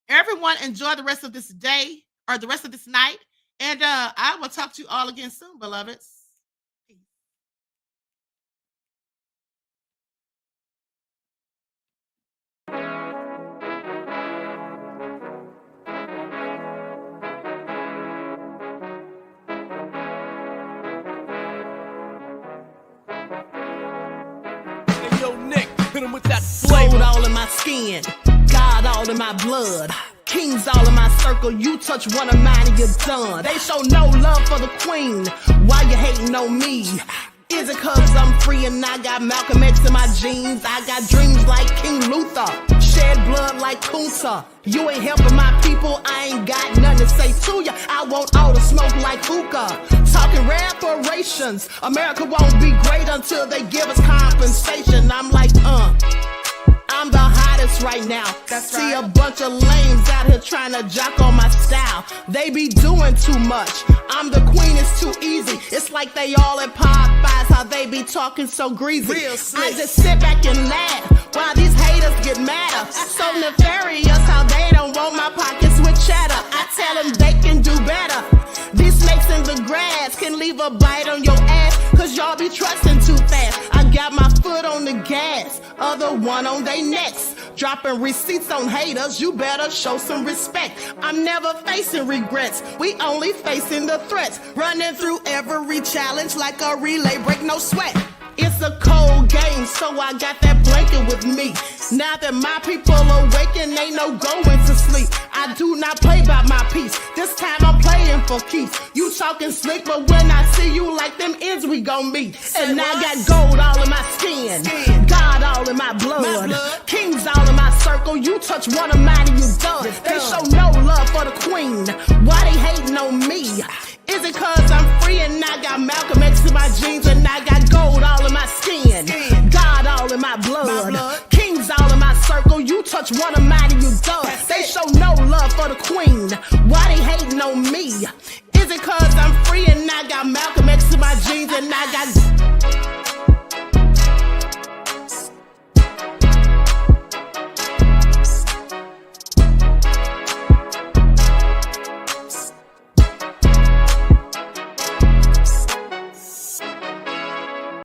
Everyone enjoy the rest of this day, or the rest of this night. And I will talk to you all again soon, beloveds. Peace. Hit 'em with that flavor. Gold all in my skin, God all in my blood, kings all in my circle. You touch one of mine and you're done. They show no love for the queen. Why you hating on me? Is it cause I'm free and I got Malcolm X in my jeans? I got dreams like King Luther, shed blood like Kunta. You ain't helping my people, I ain't got nothing to say to ya. I want all the smoke like hookah. Talking reparations, America won't be great until they give us compensation. I'm like, I'm the hottest right now. See a bunch of lames out here trying to jock on my style. They be doing too much. I'm the queen, it's too easy. It's like they all at Popeyes, how they be talking so greasy. I just sit back and laugh while these haters get madder. So nefarious how they don't want my pockets with cheddar. I tell them they can do better. These snakes in the grass can leave a bite on your ass, cause y'all be trusting too fast. I got my foot on the gas, other one on they necks. Dropping receipts on haters, you better show some respect. I'm never facing regrets, we only facing the threats. Running through every challenge like a relay, break no sweat. It's a cold game, so I got that blanket with me. Now that my people awaken, ain't no going to sleep. I do not play by my piece, this time I'm playing for keeps. You talking slick, but when I see you like them ends, we gon' meet. And I got gold all in my skin, God all in my blood, kings all in my circle. You touch one of mine and you done. They show no love for the queen. Why they hating on me? Is it cause I'm free and I got Malcolm X in my jeans, and I got gold all in my skin, God all in my blood, kings all in my circle. You touch one of mine and you done. They show no love for the queen. Why they hating